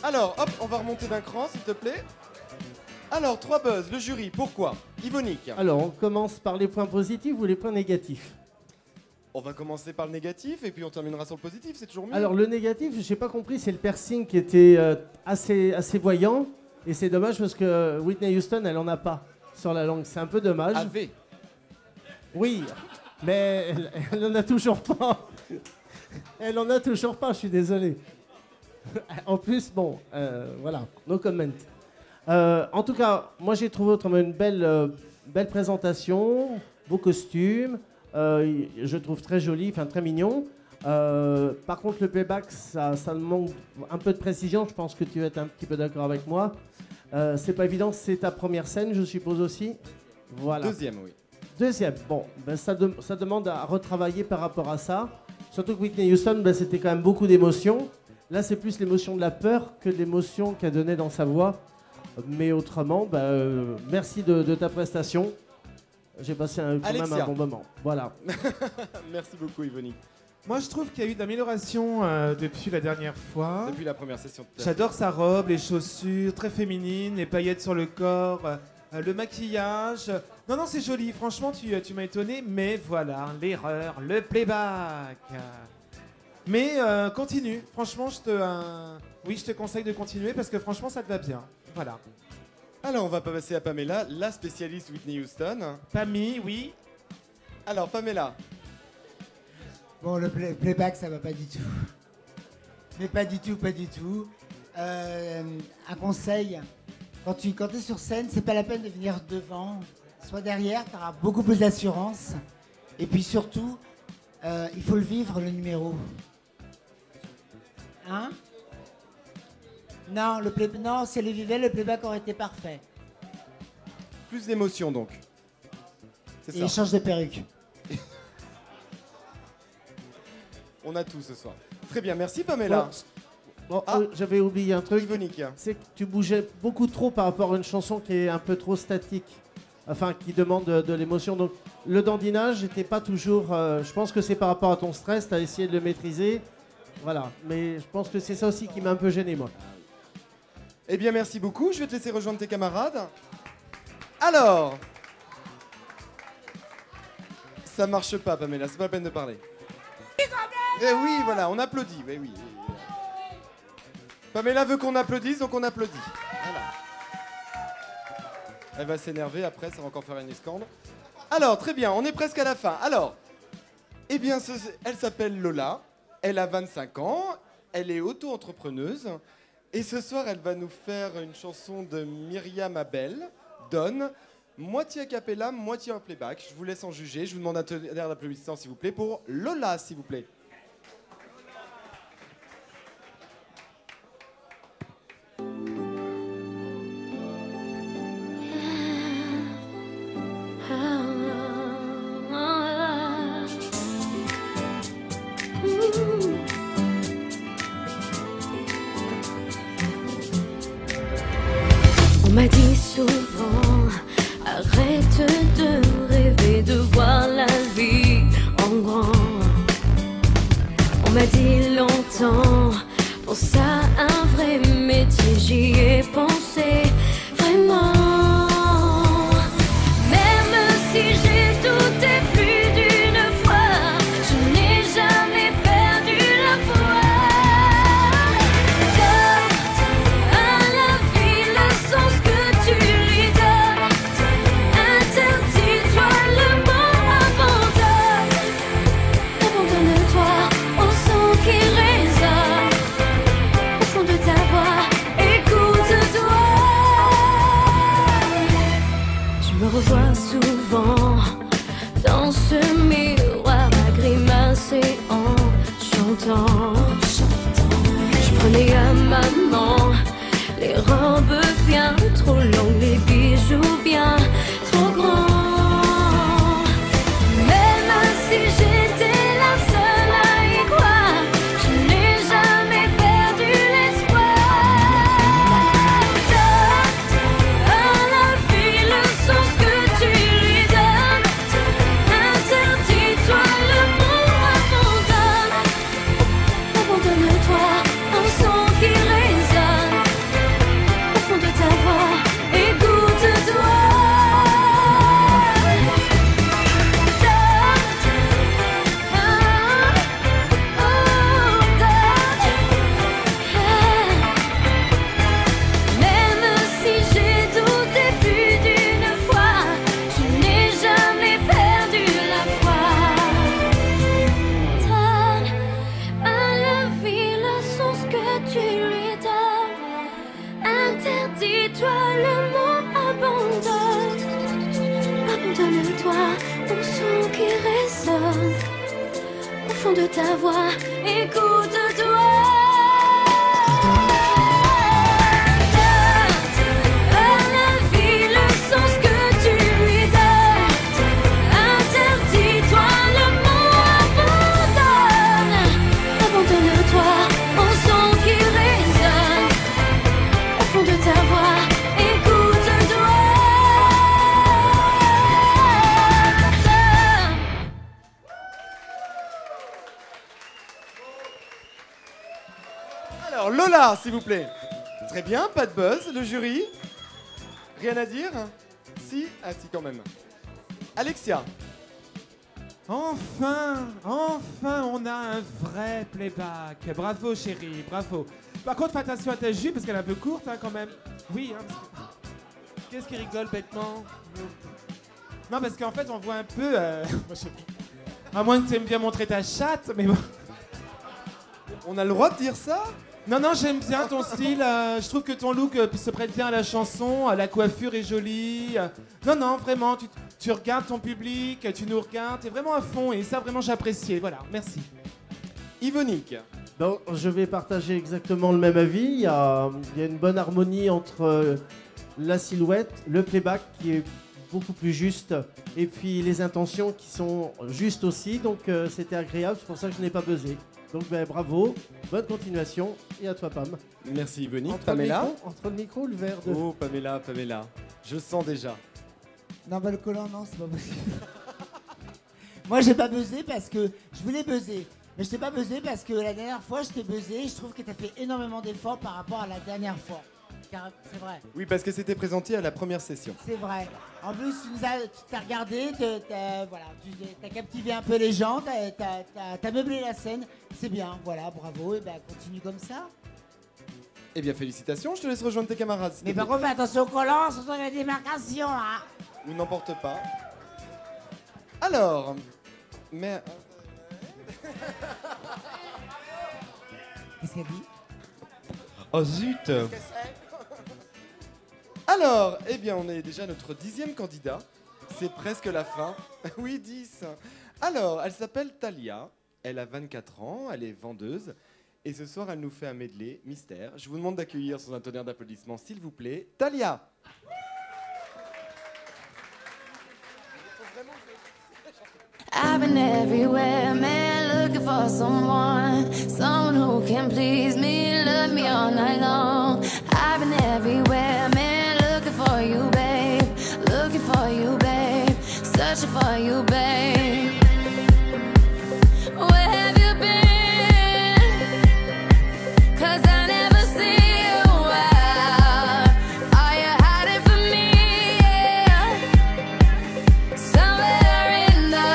Alors, hop, on va remonter d'un cran, s'il te plaît. Alors, 3 buzz, le jury, pourquoi? Yvonique. Alors, on commence par les points positifs ou les points négatifs? On va commencer par le négatif et puis on terminera sur le positif, c'est toujours mieux. Alors, le négatif, je n'ai pas compris, c'est le piercing qui était assez voyant. Et c'est dommage parce que Whitney Houston, elle en a pas sur la langue. C'est un peu dommage. AV. Oui, mais elle en a toujours pas. Elle en a toujours pas, je suis désolé. En plus, bon, voilà, no comment. En tout cas, moi j'ai trouvé autrement une belle présentation, beau costume, je trouve très joli, enfin très mignon. Par contre, le playback, ça manque un peu de précision, je pense que tu vas être un petit peu d'accord avec moi. C'est pas évident, c'est ta première scène, je suppose aussi. Voilà. Deuxième, oui. Deuxième, bon, ben ça demande à retravailler par rapport à ça. Surtout que Whitney Houston, ben, c'était quand même beaucoup d'émotions. Là, c'est plus l'émotion de la peur que de l'émotion qu'elle donnait dans sa voix. Mais autrement, merci de ta prestation. J'ai passé quand même un bon moment. Voilà. Merci beaucoup, Yvonique. Moi, je trouve qu'il y a eu de l'amélioration depuis la dernière fois. Depuis la première session. J'adore sa robe, les chaussures, très féminines, les paillettes sur le corps, le maquillage. Non, c'est joli. Franchement, tu m'as étonné. Mais voilà, l'erreur, le playback. Mais continue. Franchement, je te conseille de continuer parce que franchement, ça te va bien. Voilà. Alors, on va passer à Pamela, la spécialiste Whitney Houston. Pammy, oui. Alors, Pamela. Bon, le playback, ça va pas du tout. Mais pas du tout, pas du tout. Un conseil, quand tu es sur scène, c'est pas la peine de venir devant. Sois derrière, tu auras beaucoup plus d'assurance. Et puis surtout, il faut le vivre, le numéro. Hein? Non, non, si elle le vivait, le playback aurait été parfait. Plus d'émotion, donc. C'est ça. Et il change de perruque. On a tout ce soir. Très bien, merci Pamela. Bon, j'avais oublié un truc. Yvonique. C'est que tu bougeais beaucoup trop par rapport à une chanson qui est un peu trop statique. Enfin, qui demande de l'émotion. Donc, le dandinage n'était pas toujours... je pense que c'est par rapport à ton stress, tu as essayé de le maîtriser. Voilà. Mais je pense que c'est ça aussi qui m'a un peu gêné, moi. Eh bien, merci beaucoup. Je vais te laisser rejoindre tes camarades. Alors... Ça marche pas, Pamela. C'est pas la peine de parler. Eh oui, voilà, on applaudit. Eh oui. Pamela veut qu'on applaudisse, donc on applaudit. Voilà. Elle va s'énerver après, ça va encore faire une escandre. Alors, très bien, on est presque à la fin. Alors, Eh bien, elle s'appelle Lola, elle a 25 ans, elle est auto-entrepreneuse, et ce soir, elle va nous faire une chanson de Myriam Abel, Donne, moitié a cappella, moitié en playback. Je vous laisse en juger, je vous demande un tonnerre d'applaudissements, s'il vous plaît, pour Lola, s'il vous plaît. On m'a dit souvent, arrête de rêver, de voir la vie en grand. On m'a dit longtemps, pour ça un vrai métier, j'y ai pensé vraiment. Même si j'ai douté plus d'une fois, je n'ai jamais perdu la foi. Revois souvent dans ce miroir à grimacer en chantant. Je prenais à maman les robes bien trop longues, les bijoux bien trop grands. Même si j'étais la seule à y croire, je n'ai jamais perdu l'espoir. À la vie le sens que tu lui donnes, interdis-toi le mot abandonne. Abandonne-toi un son qui résonne au fond de ta voix, écoute-toi. Même si j'ai douté plus d'une fois, je n'ai jamais perdu la foi. Donne à la vie le sens que tu lui donnes. Interdis-toi le mot abandonne. Abandonne-toi au son qui résonne au fond de ta voix, écoute-toi. À la vie le sens que tu lui donnes. Interdis-toi le mot abandonne. Abandonne-toi au son qui résonne au fond de ta voix, écoute-toi. Alors, Lola, s'il vous plaît. Très bien, pas de buzz, le jury. Rien à dire? Si? Ah si, quand même. Alexia. Enfin, on a un vrai playback. Bravo chérie, bravo. Par contre, fais attention à ta jupe parce qu'elle est un peu courte hein, quand même. Oui, hein, qu'est-ce qui rigole bêtement? Non, parce qu'en fait, on voit un peu... je sais pas. À moins que tu aimes bien montrer ta chatte, mais bon. On a le droit de dire ça? Non, j'aime bien ton style. Je trouve que ton look se prête bien à la chanson. La coiffure est jolie. Non, vraiment, tu regardes ton public, tu nous regardes. T'es vraiment à fond et ça, vraiment, j'apprécie. Voilà, merci. Yvonique. Donc, je vais partager exactement le même avis. Il y a une bonne harmonie entre la silhouette, le playback qui est beaucoup plus juste et puis les intentions qui sont justes aussi. Donc, c'était agréable. C'est pour ça que je n'ai pas buzzé. Donc bravo, bonne continuation et à toi Pam. Merci Yvonique. Entre Pamela. entre le micro, le verre de... Oh Pamela. Je sens déjà. Non, bah le collant, non, c'est pas possible. Moi, j'ai pas buzzé parce que je voulais buzzer. Mais je t'ai pas buzzé parce que la dernière fois, je t'ai buzzé et je trouve que t'as fait énormément d'efforts par rapport à la dernière fois. Car c'est vrai. Oui, parce que c'était présenté à la première session. C'est vrai. En plus, tu t'as regardé, voilà, t'as captivé un peu les gens, t'as meublé la scène. C'est bien, voilà, bravo. Et ben, continue comme ça. Eh bien, félicitations, je te laisse rejoindre tes camarades. Mais par contre, fais attention au collant, surtout la démarcation, hein. Ou n'emporte pas. Alors, mais Qu'est-ce qu'elle dit? Oh zut! Alors, eh bien, on est déjà à notre 10e candidat. C'est presque la fin. Oui, 10. Alors, elle s'appelle Talia. Elle a 24 ans. Elle est vendeuse. Et ce soir, elle nous fait un medley mystère. Je vous demande d'accueillir sous un tonnerre d'applaudissements, s'il vous plaît, Talia. I've been everywhere, man, looking for someone who can please me, love me all night long. I've been everywhere, man, looking for you, babe, searching for you, babe. Where have you been? 'Cause I never see you out. Are you hiding from me? Yeah. Somewhere in the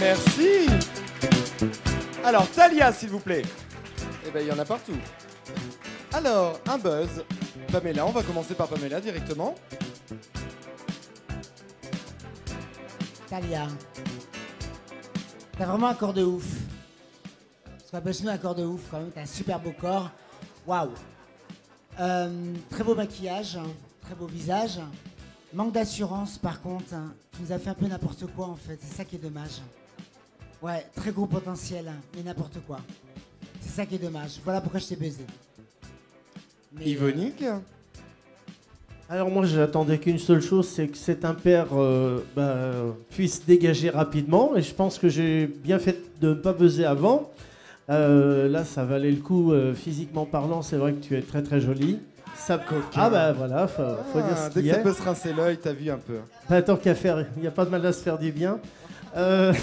Merci. Alors, Talia, s'il vous plaît. Eh bien, il y en a partout. Alors, un buzz. Pamela, on va commencer par Pamela directement. Talia, t'as vraiment un corps de ouf. Ce qu'on appelle un corps de ouf quand même, t'as un super beau corps. Waouh. Très beau maquillage, très beau visage. Manque d'assurance par contre, tu nous as fait un peu n'importe quoi en fait, c'est ça qui est dommage. Ouais, très gros potentiel, mais n'importe quoi. C'est ça qui est dommage, voilà pourquoi je t'ai baisé. Mais, Yvonique Alors moi j'attendais qu'une seule chose, c'est que cet impair puisse dégager rapidement, et je pense que j'ai bien fait de ne pas buzzer avant. Là ça valait le coup, physiquement parlant, c'est vrai que tu es très très jolie. Ça... Ah bah voilà, faut dire ce Dès qu'il y que ça a. peut se rincer l'œil, t'as vu un peu. Pas tant qu'à faire, il n'y a pas de mal à se faire du bien. Par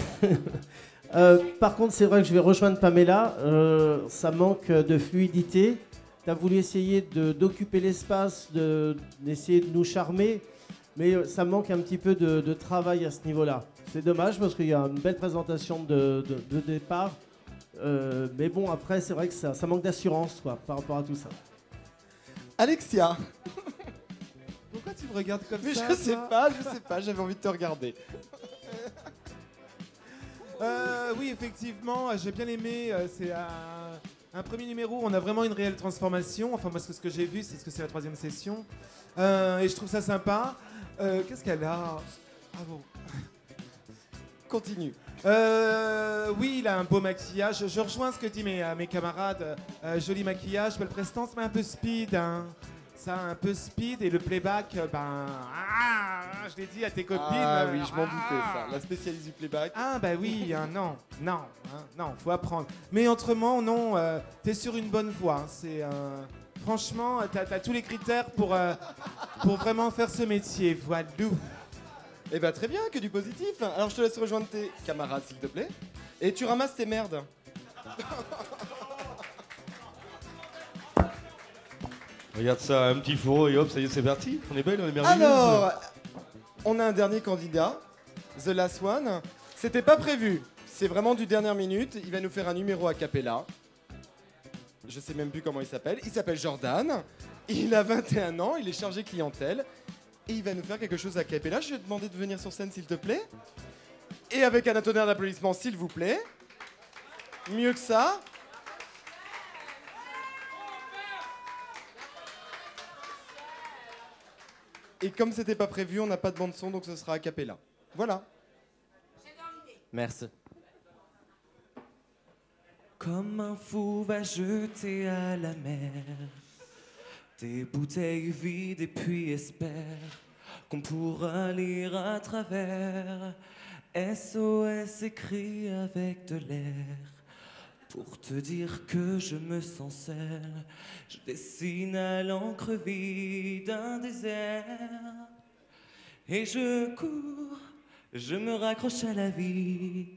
contre, c'est vrai que je vais rejoindre Pamela. Ça manque de fluidité. Tu as voulu essayer d'occuper l'espace, d'essayer de nous charmer, mais ça manque un petit peu de travail à ce niveau-là. C'est dommage parce qu'il y a une belle présentation de départ. Mais bon, après, c'est vrai que ça manque d'assurance quoi, par rapport à tout ça. Alexia. Pourquoi tu me regardes comme Mais ça? je sais pas, j'avais envie de te regarder. Oui, effectivement, j'ai bien aimé. C'est un premier numéro. On a vraiment une réelle transformation. Enfin, moi, ce que j'ai vu, c'est ce que c'est la 3e session. Et je trouve ça sympa. Qu'est-ce qu'elle a? Ah bon. Continue. Oui, il a un beau maquillage. Je rejoins ce que disent mes camarades. Joli maquillage, belle prestance, mais un peu speed. Hein. Ça, un peu speed. Et le playback, je l'ai dit à tes copines. Ah oui, je m'en doutais ça. La spécialiste du playback. Ah bah oui, non, faut apprendre. Mais autrement, non, t'es sur une bonne voie. C'est franchement, t'as tous les critères pour vraiment faire ce métier. Voilà. Eh ben très bien, que du positif. Alors je te laisse rejoindre tes camarades s'il te plaît. Et tu ramasses tes merdes. Regarde ça, un petit fourreau et hop, ça y est, c'est parti. On est belle, on est merveilleuse. Alors, on a un dernier candidat, The Last One. C'était pas prévu, c'est vraiment du dernière minute. Il va nous faire un numéro a cappella. Je sais même plus comment il s'appelle. Il s'appelle Jordan. Il a 21 ans, il est chargé clientèle. Et il va nous faire quelque chose a cappella. Je vais te demander de venir sur scène s'il te plaît. Et avec un tonnerre d'applaudissements s'il vous plaît. Mieux que ça. Et comme c'était pas prévu, on n'a pas de bande son, donc ce sera a cappella. Voilà. Merci. Comme un fou va jeter à la mer tes bouteilles vides et puis espère qu'on pourra lire à travers. SOS écrit avec de l'air pour te dire que je me sens seul. Je dessine à l'encre vide un désert et je cours, je me raccroche à la vie.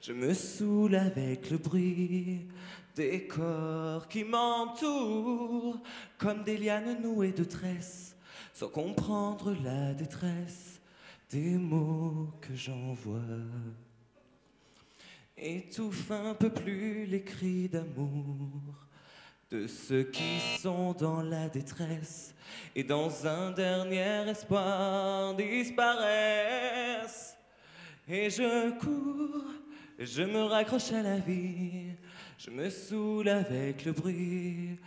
Je me saoule avec le bruit des corps qui m'entourent, comme des lianes nouées de tresses, sans comprendre la détresse des mots que j'envoie. Étouffe un peu plus les cris d'amour de ceux qui sont dans la détresse et dans un dernier espoir disparaissent. Et je cours, je me raccroche à la vie, je me saoule avec le bruit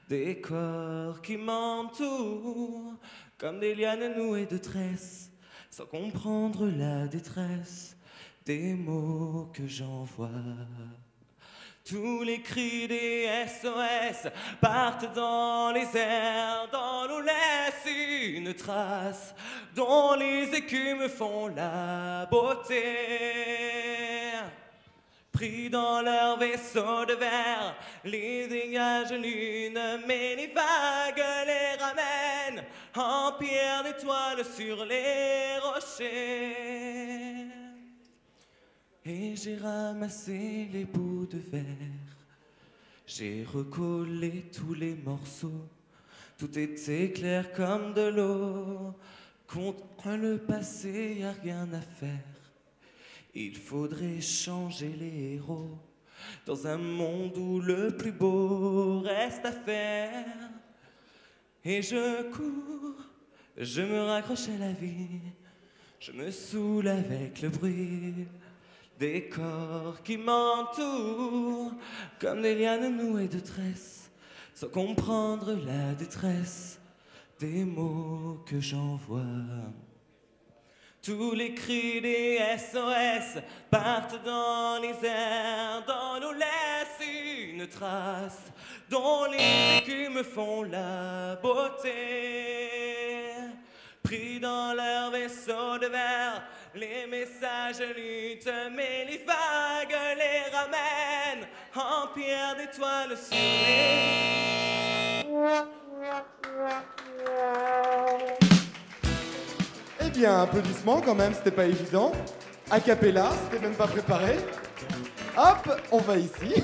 des corps qui m'entourent, comme des lianes nouées de tresses, sans comprendre la détresse des mots que j'envoie. Tous les cris des SOS partent dans les airs, dans nous laissent une trace dont les écumes font la beauté. Pris dans leur vaisseau de verre, les dégages lune, mais les vagues les ramènent en pierre d'étoiles sur les rochers. Et j'ai ramassé les bouts de verre, j'ai recollé tous les morceaux, tout était clair comme de l'eau. Contre le passé, y a rien à faire. Il faudrait changer les héros dans un monde où le plus beau reste à faire. Et je cours, je me raccroche à la vie, je me saoule avec le bruit des corps qui m'entourent, comme des lianes nouées de tresses, sans comprendre la détresse des mots que j'envoie. Tous les cris des SOS partent dans les airs, dont nous laissent une trace, dont les écumes font la beauté. pris dans leur vaisseau de verre. Les messages luttent, mais les vagues les ramènent en pierre d'étoiles sur les... Eh bien, applaudissements quand même, c'était pas évident. A cappella, c'était même pas préparé. Hop, on va ici.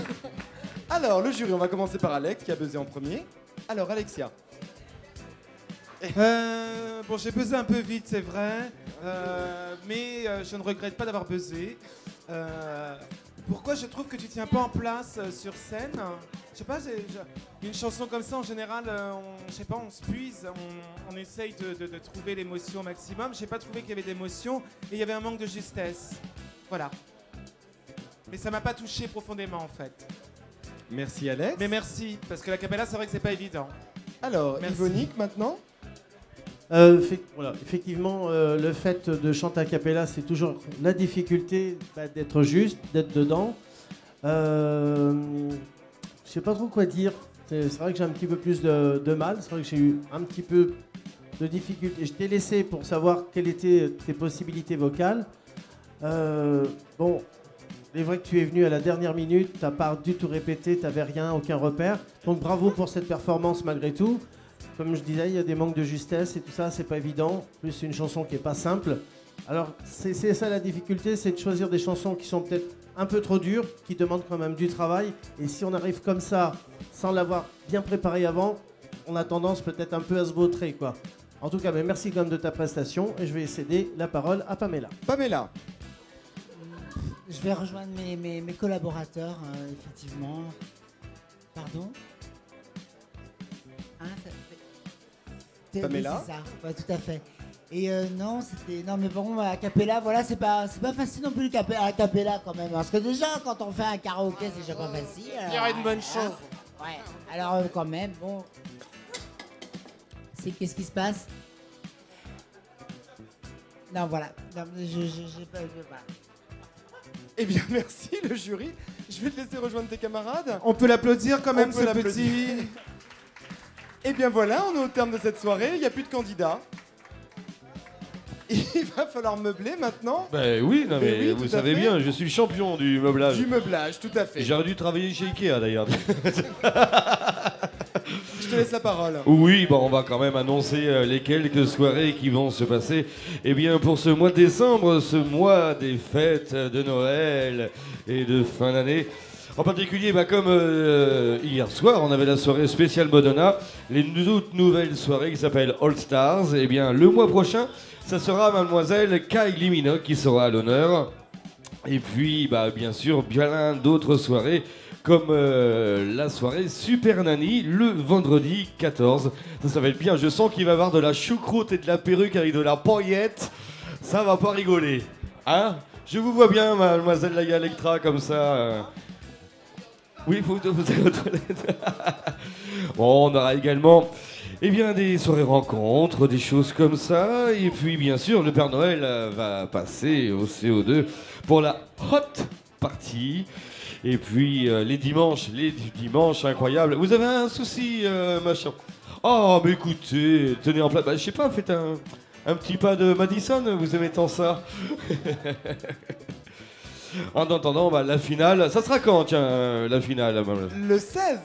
Alors, le jury, on va commencer par Alex qui a buzzé en premier. Alors, Alexia. Bon, j'ai buzzé un peu vite, c'est vrai, mais je ne regrette pas d'avoir buzzé. Pourquoi je trouve que tu tiens pas en place sur scène? Je sais pas, une chanson comme ça, en général, je sais pas, on se puise, on essaye de trouver l'émotion au maximum. J'ai pas trouvé qu'il y avait d'émotion et il y avait un manque de justesse. Voilà. Mais ça m'a pas touché profondément, en fait. Merci, Alex. Mais merci, parce que la cappella, c'est vrai que c'est pas évident. Alors, Merci. Yvonique, maintenant. Voilà, effectivement, le fait de chanter a cappella, c'est toujours la difficulté d'être juste, d'être dedans. Je sais pas trop quoi dire. C'est vrai que j'ai un petit peu plus de mal. C'est vrai que j'ai eu un petit peu de difficulté. Je t'ai laissé pour savoir quelles étaient tes possibilités vocales. Bon, c'est vrai que tu es venu à la dernière minute, t'as pas du tout répété, t'avais rien, aucun repère. Donc bravo pour cette performance malgré tout. Comme je disais, il y a des manques de justesse et tout ça, c'est pas évident. Plus c'est une chanson qui est pas simple. Alors c'est ça la difficulté, c'est de choisir des chansons qui sont peut-être un peu trop dures, qui demandent quand même du travail. Et si on arrive comme ça, sans l'avoir bien préparé avant, on a tendance peut-être un peu à se vautrer, quoi. En tout cas, mais merci quand même de ta prestation et je vais céder la parole à Pamela. Pamela. Je vais rejoindre mes collaborateurs, effectivement. Pardon? Hein, Pamela? C'est ça, ouais, tout à fait. Et non, c'était. Non, mais bon, a cappella, voilà, c'est pas facile non plus a cappella quand même. Parce que déjà, quand on fait un karaoké, c'est déjà pas facile. Il y aurait une bonne chose. Ouais, alors quand même, bon. Qu'est-ce qui se passe? Non, voilà. Non, j'ai pas. Voilà. Eh bien, merci, le jury. Je vais te laisser rejoindre tes camarades. On peut l'applaudir quand même, On peut ce l'applaudir. petit. Eh bien voilà, on est au terme de cette soirée, il n'y a plus de candidats. Il va falloir meubler maintenant. Ben oui, non mais oui, vous tout à savez fait. bien, je suis le champion du meublage. Du meublage, tout à fait. J'aurais dû travailler chez Ikea d'ailleurs. Je te laisse la parole. Oui, bon, on va quand même annoncer les quelques soirées qui vont se passer. Eh bien, pour ce mois de décembre, ce mois des fêtes de Noël et de fin d'année. En particulier, comme hier soir, on avait la soirée spéciale Madonna, les toutes nouvelles soirées qui s'appellent All Stars. Eh bien, le mois prochain, ça sera mademoiselle Kylie Minogue qui sera à l'honneur. Et puis, bien sûr, bien d'autres soirées, comme la soirée Super Nanny, le vendredi 14. Ça va être bien, je sens qu'il va y avoir de la choucroute et de la perruque avec de la paillette. Ça va pas rigoler. Hein? Je vous vois bien, mademoiselle Laïa Electra, comme ça. Oui, vous êtes aux toilettes. Bon, on aura également des soirées rencontres, des choses comme ça. Et puis, bien sûr, le Père Noël va passer au CO2 pour la hot party. Et puis, les dimanches incroyables. Vous avez un souci, machin? Oh, mais écoutez, tenez en place. Je sais pas, faites un petit pas de Madison, vous aimez tant ça? En attendant, la finale, ça sera quand, tiens, la finale? Le 16.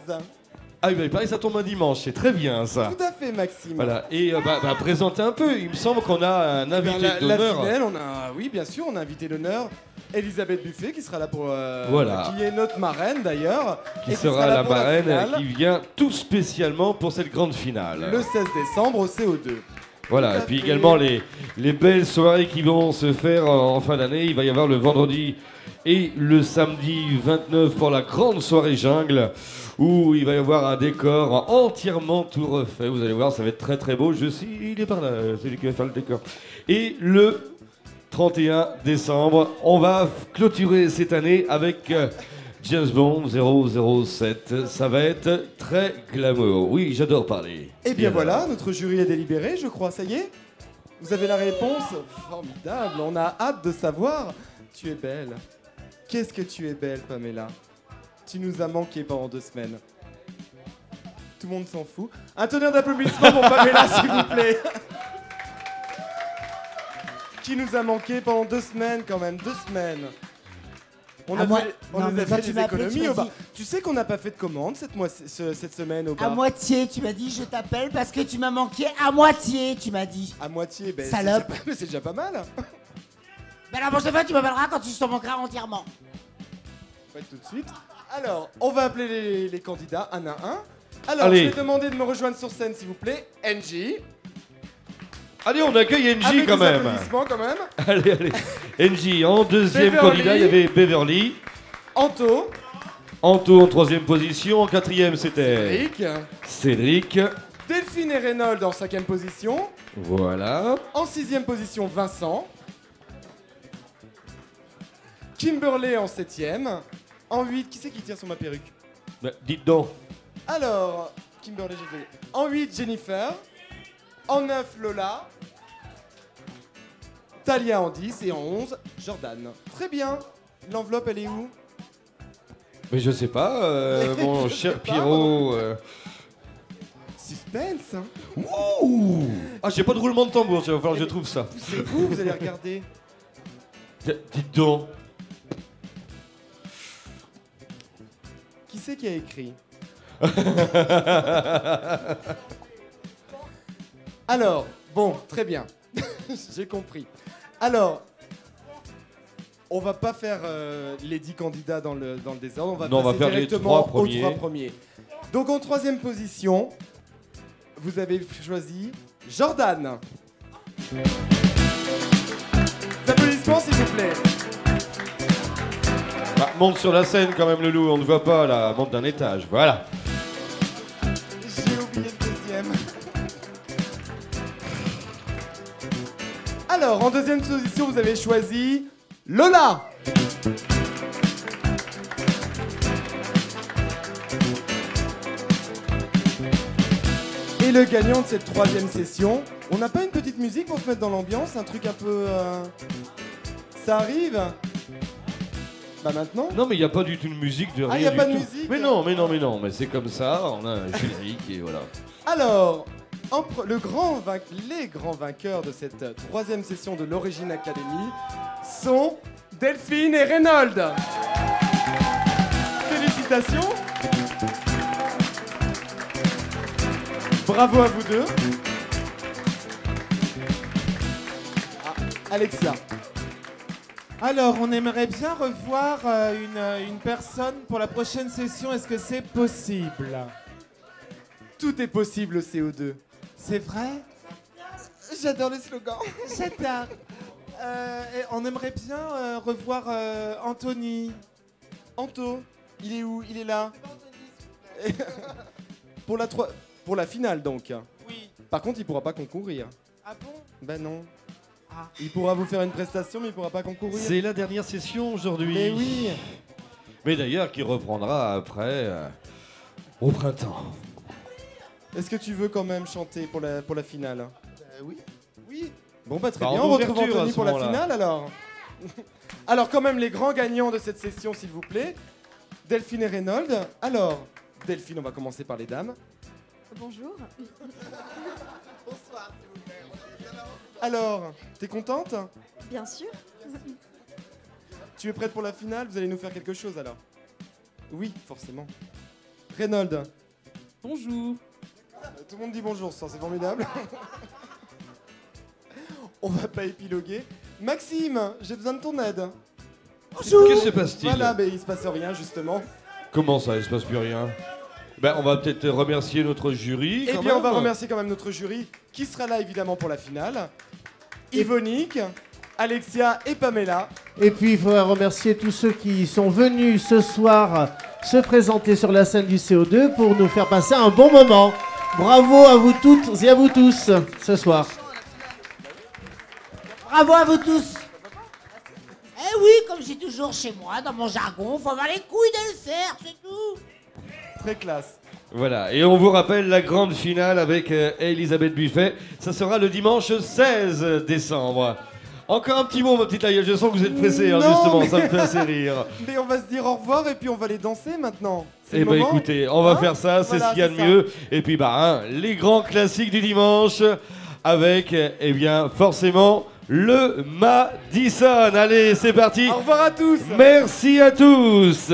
Ah oui, pareil, ça tombe un dimanche, c'est très bien ça. Tout à fait, Maxime. Voilà, et présentez un peu, il me semble qu'on a un invité d'honneur. La finale, oui, bien sûr, on a invité d'honneur Elisabeth Buffet qui sera là pour. Voilà. Qui est notre marraine d'ailleurs. Qui sera la marraine, qui vient tout spécialement pour cette grande finale. Le 16 décembre au CO2. Voilà, et puis également les belles soirées qui vont se faire en fin d'année. Il va y avoir le vendredi et le samedi 29 pour la grande soirée jungle, où il va y avoir un décor entièrement tout refait. Vous allez voir, ça va être très très beau. Il est par là, c'est lui qui va faire le décor. Et le 31 décembre, on va clôturer cette année avec James Bond 007. Ça va être très glamour. Oui, j'adore parler. Et bien voilà, notre jury est délibéré, je crois. Ça y est? Vous avez la réponse? Formidable, on a hâte de savoir. Tu es belle. Qu'est-ce que tu es belle, Pamela. Tu nous as manqué pendant 2 semaines. Tout le monde s'en fout. Un tonnerre d'applaudissements pour Pamela, s'il vous plaît. qui nous a manqué pendant 2 semaines quand même, 2 semaines. On a moi- fait, on non, nous mais a quand fait tu des m'as appelé, économies tu m'as au bar. dit- Tu sais qu'on n'a pas fait de commande cette semaine au bar. À moitié, tu m'as dit, je t'appelle parce que tu m'as manqué à moitié, tu m'as dit. À moitié, ben, Salope. c'est déjà pas mal. Ben la prochaine fois, tu m'appelleras quand tu te manqueras entièrement. Pas tout de suite. Alors, on va appeler les candidats un à un. Alors, Allez. je vais demander de me rejoindre sur scène, s'il vous plaît. NJ. Allez, on accueille NJ Avec quand des même. applaudissements quand même. Allez. NJ en deuxième Beverly. candidat, il y avait Beverly. Anto. Anto en troisième position. En quatrième, c'était Cédric. Cédric. Delphine et Reynolds en 5e position. Voilà. En 6e position, Vincent. Kimberley en 7e. En 8, qui c'est qui tire sur ma perruque? Bah, dites donc. Alors, Kimberley, j'ai fait. En 8, Jennifer. En 9, Lola. Talia en 10. Et en 11, Jordan. Très bien. L'enveloppe, elle est où? Mais je sais pas, mon Je cher sais pas, Pierrot. Suspense. Hein. Ouh. Ah, j'ai pas de roulement de tambour, il va falloir que je trouve ça. Poussez-vous, vous allez regarder. Dites donc. Qui c'est qui a écrit? Alors, bon, très bien. J'ai compris. Alors, on va pas faire les 10 candidats dans le désordre. On va Non, on va passer faire les directement 3 aux premiers. 3 premiers. Donc en 3e position, vous avez choisi Jordan. Des applaudissements, s'il vous plaît. Bah, monte sur la scène quand même, le loup, on ne voit pas là, monte d'un étage, voilà. J'ai oublié le deuxième. Alors, en 2e position, vous avez choisi Lola. Et le gagnant de cette 3e session, on n'a pas une petite musique pour se mettre dans l'ambiance, un truc un peu... Ça arrive? Bah maintenant. Non mais il n'y a pas du tout de musique de rien. Ah, y a du pas de tout. musique? Mais non, mais c'est comme ça, on a un générique et voilà. Alors, les grands vainqueurs de cette 3e session de l'Origine Academy sont Delphine et Reynolds. Félicitations. Bravo à vous deux. Ah, Alexia. Alors, on aimerait bien revoir une personne pour la prochaine session. Est-ce que c'est possible? Tout est possible au CO2. C'est vrai? J'adore les slogans. J'adore. Et on aimerait bien revoir Anthony. Anto, il est où? Il est là. Pour la finale donc. Oui. Par contre, il pourra pas concourir. Ah bon? Ben non. Ah. Il pourra vous faire une prestation, mais il pourra pas concourir. C'est la dernière session aujourd'hui. Mais oui. Mais d'ailleurs, qui reprendra après, au printemps. Est-ce que tu veux quand même chanter pour la finale? Oui. Oui. Bon bah très Bah, bien, en on retrouve ouverture, à Anthony ce pour la moment-là. finale alors. Alors quand même les grands gagnants de cette session s'il vous plaît. Delphine et Reynolds. Alors, Delphine, on va commencer par les dames. Bonjour. Bonsoir. Alors, t'es contente? Bien sûr. Tu es prête pour la finale? Vous allez nous faire quelque chose alors? Oui, forcément. Reynolds. Bonjour. Tout le monde dit bonjour, ça c'est formidable. On va pas épiloguer. Maxime, j'ai besoin de ton aide. Bonjour. Que se passe-t-il? Voilà, mais il se passe rien justement. Comment ça, il se passe plus rien? Ben, on va peut-être remercier notre jury. Eh quand bien, on même. va remercier quand même notre jury qui sera là évidemment pour la finale. Yvonique, Alexia et Pamela. Et puis il faudrait remercier tous ceux qui sont venus ce soir se présenter sur la scène du CO2 pour nous faire passer un bon moment. Bravo à vous toutes et à vous tous ce soir. Bravo à vous tous. Eh oui, comme j'ai toujours chez moi, dans mon jargon, faut avoir les couilles de le faire, c'est tout. Très classe. Voilà, et on vous rappelle la grande finale avec Elisabeth Buffet. Ça sera le dimanche 16 décembre. Encore un petit mot, ma petite aïeule. Je sens que vous êtes pressé, hein, Non, justement. mais- Ça me fait assez rire. Mais on va se dire au revoir et puis on va les danser maintenant. C'est Eh le ben moment. écoutez, on va Hein faire ça, c'est Voilà, ce qu'il y a de c'est ça. mieux. Et puis bah, hein, les grands classiques du dimanche avec, eh bien, forcément, le Madison. Allez, c'est parti. Au revoir à tous. Merci à tous.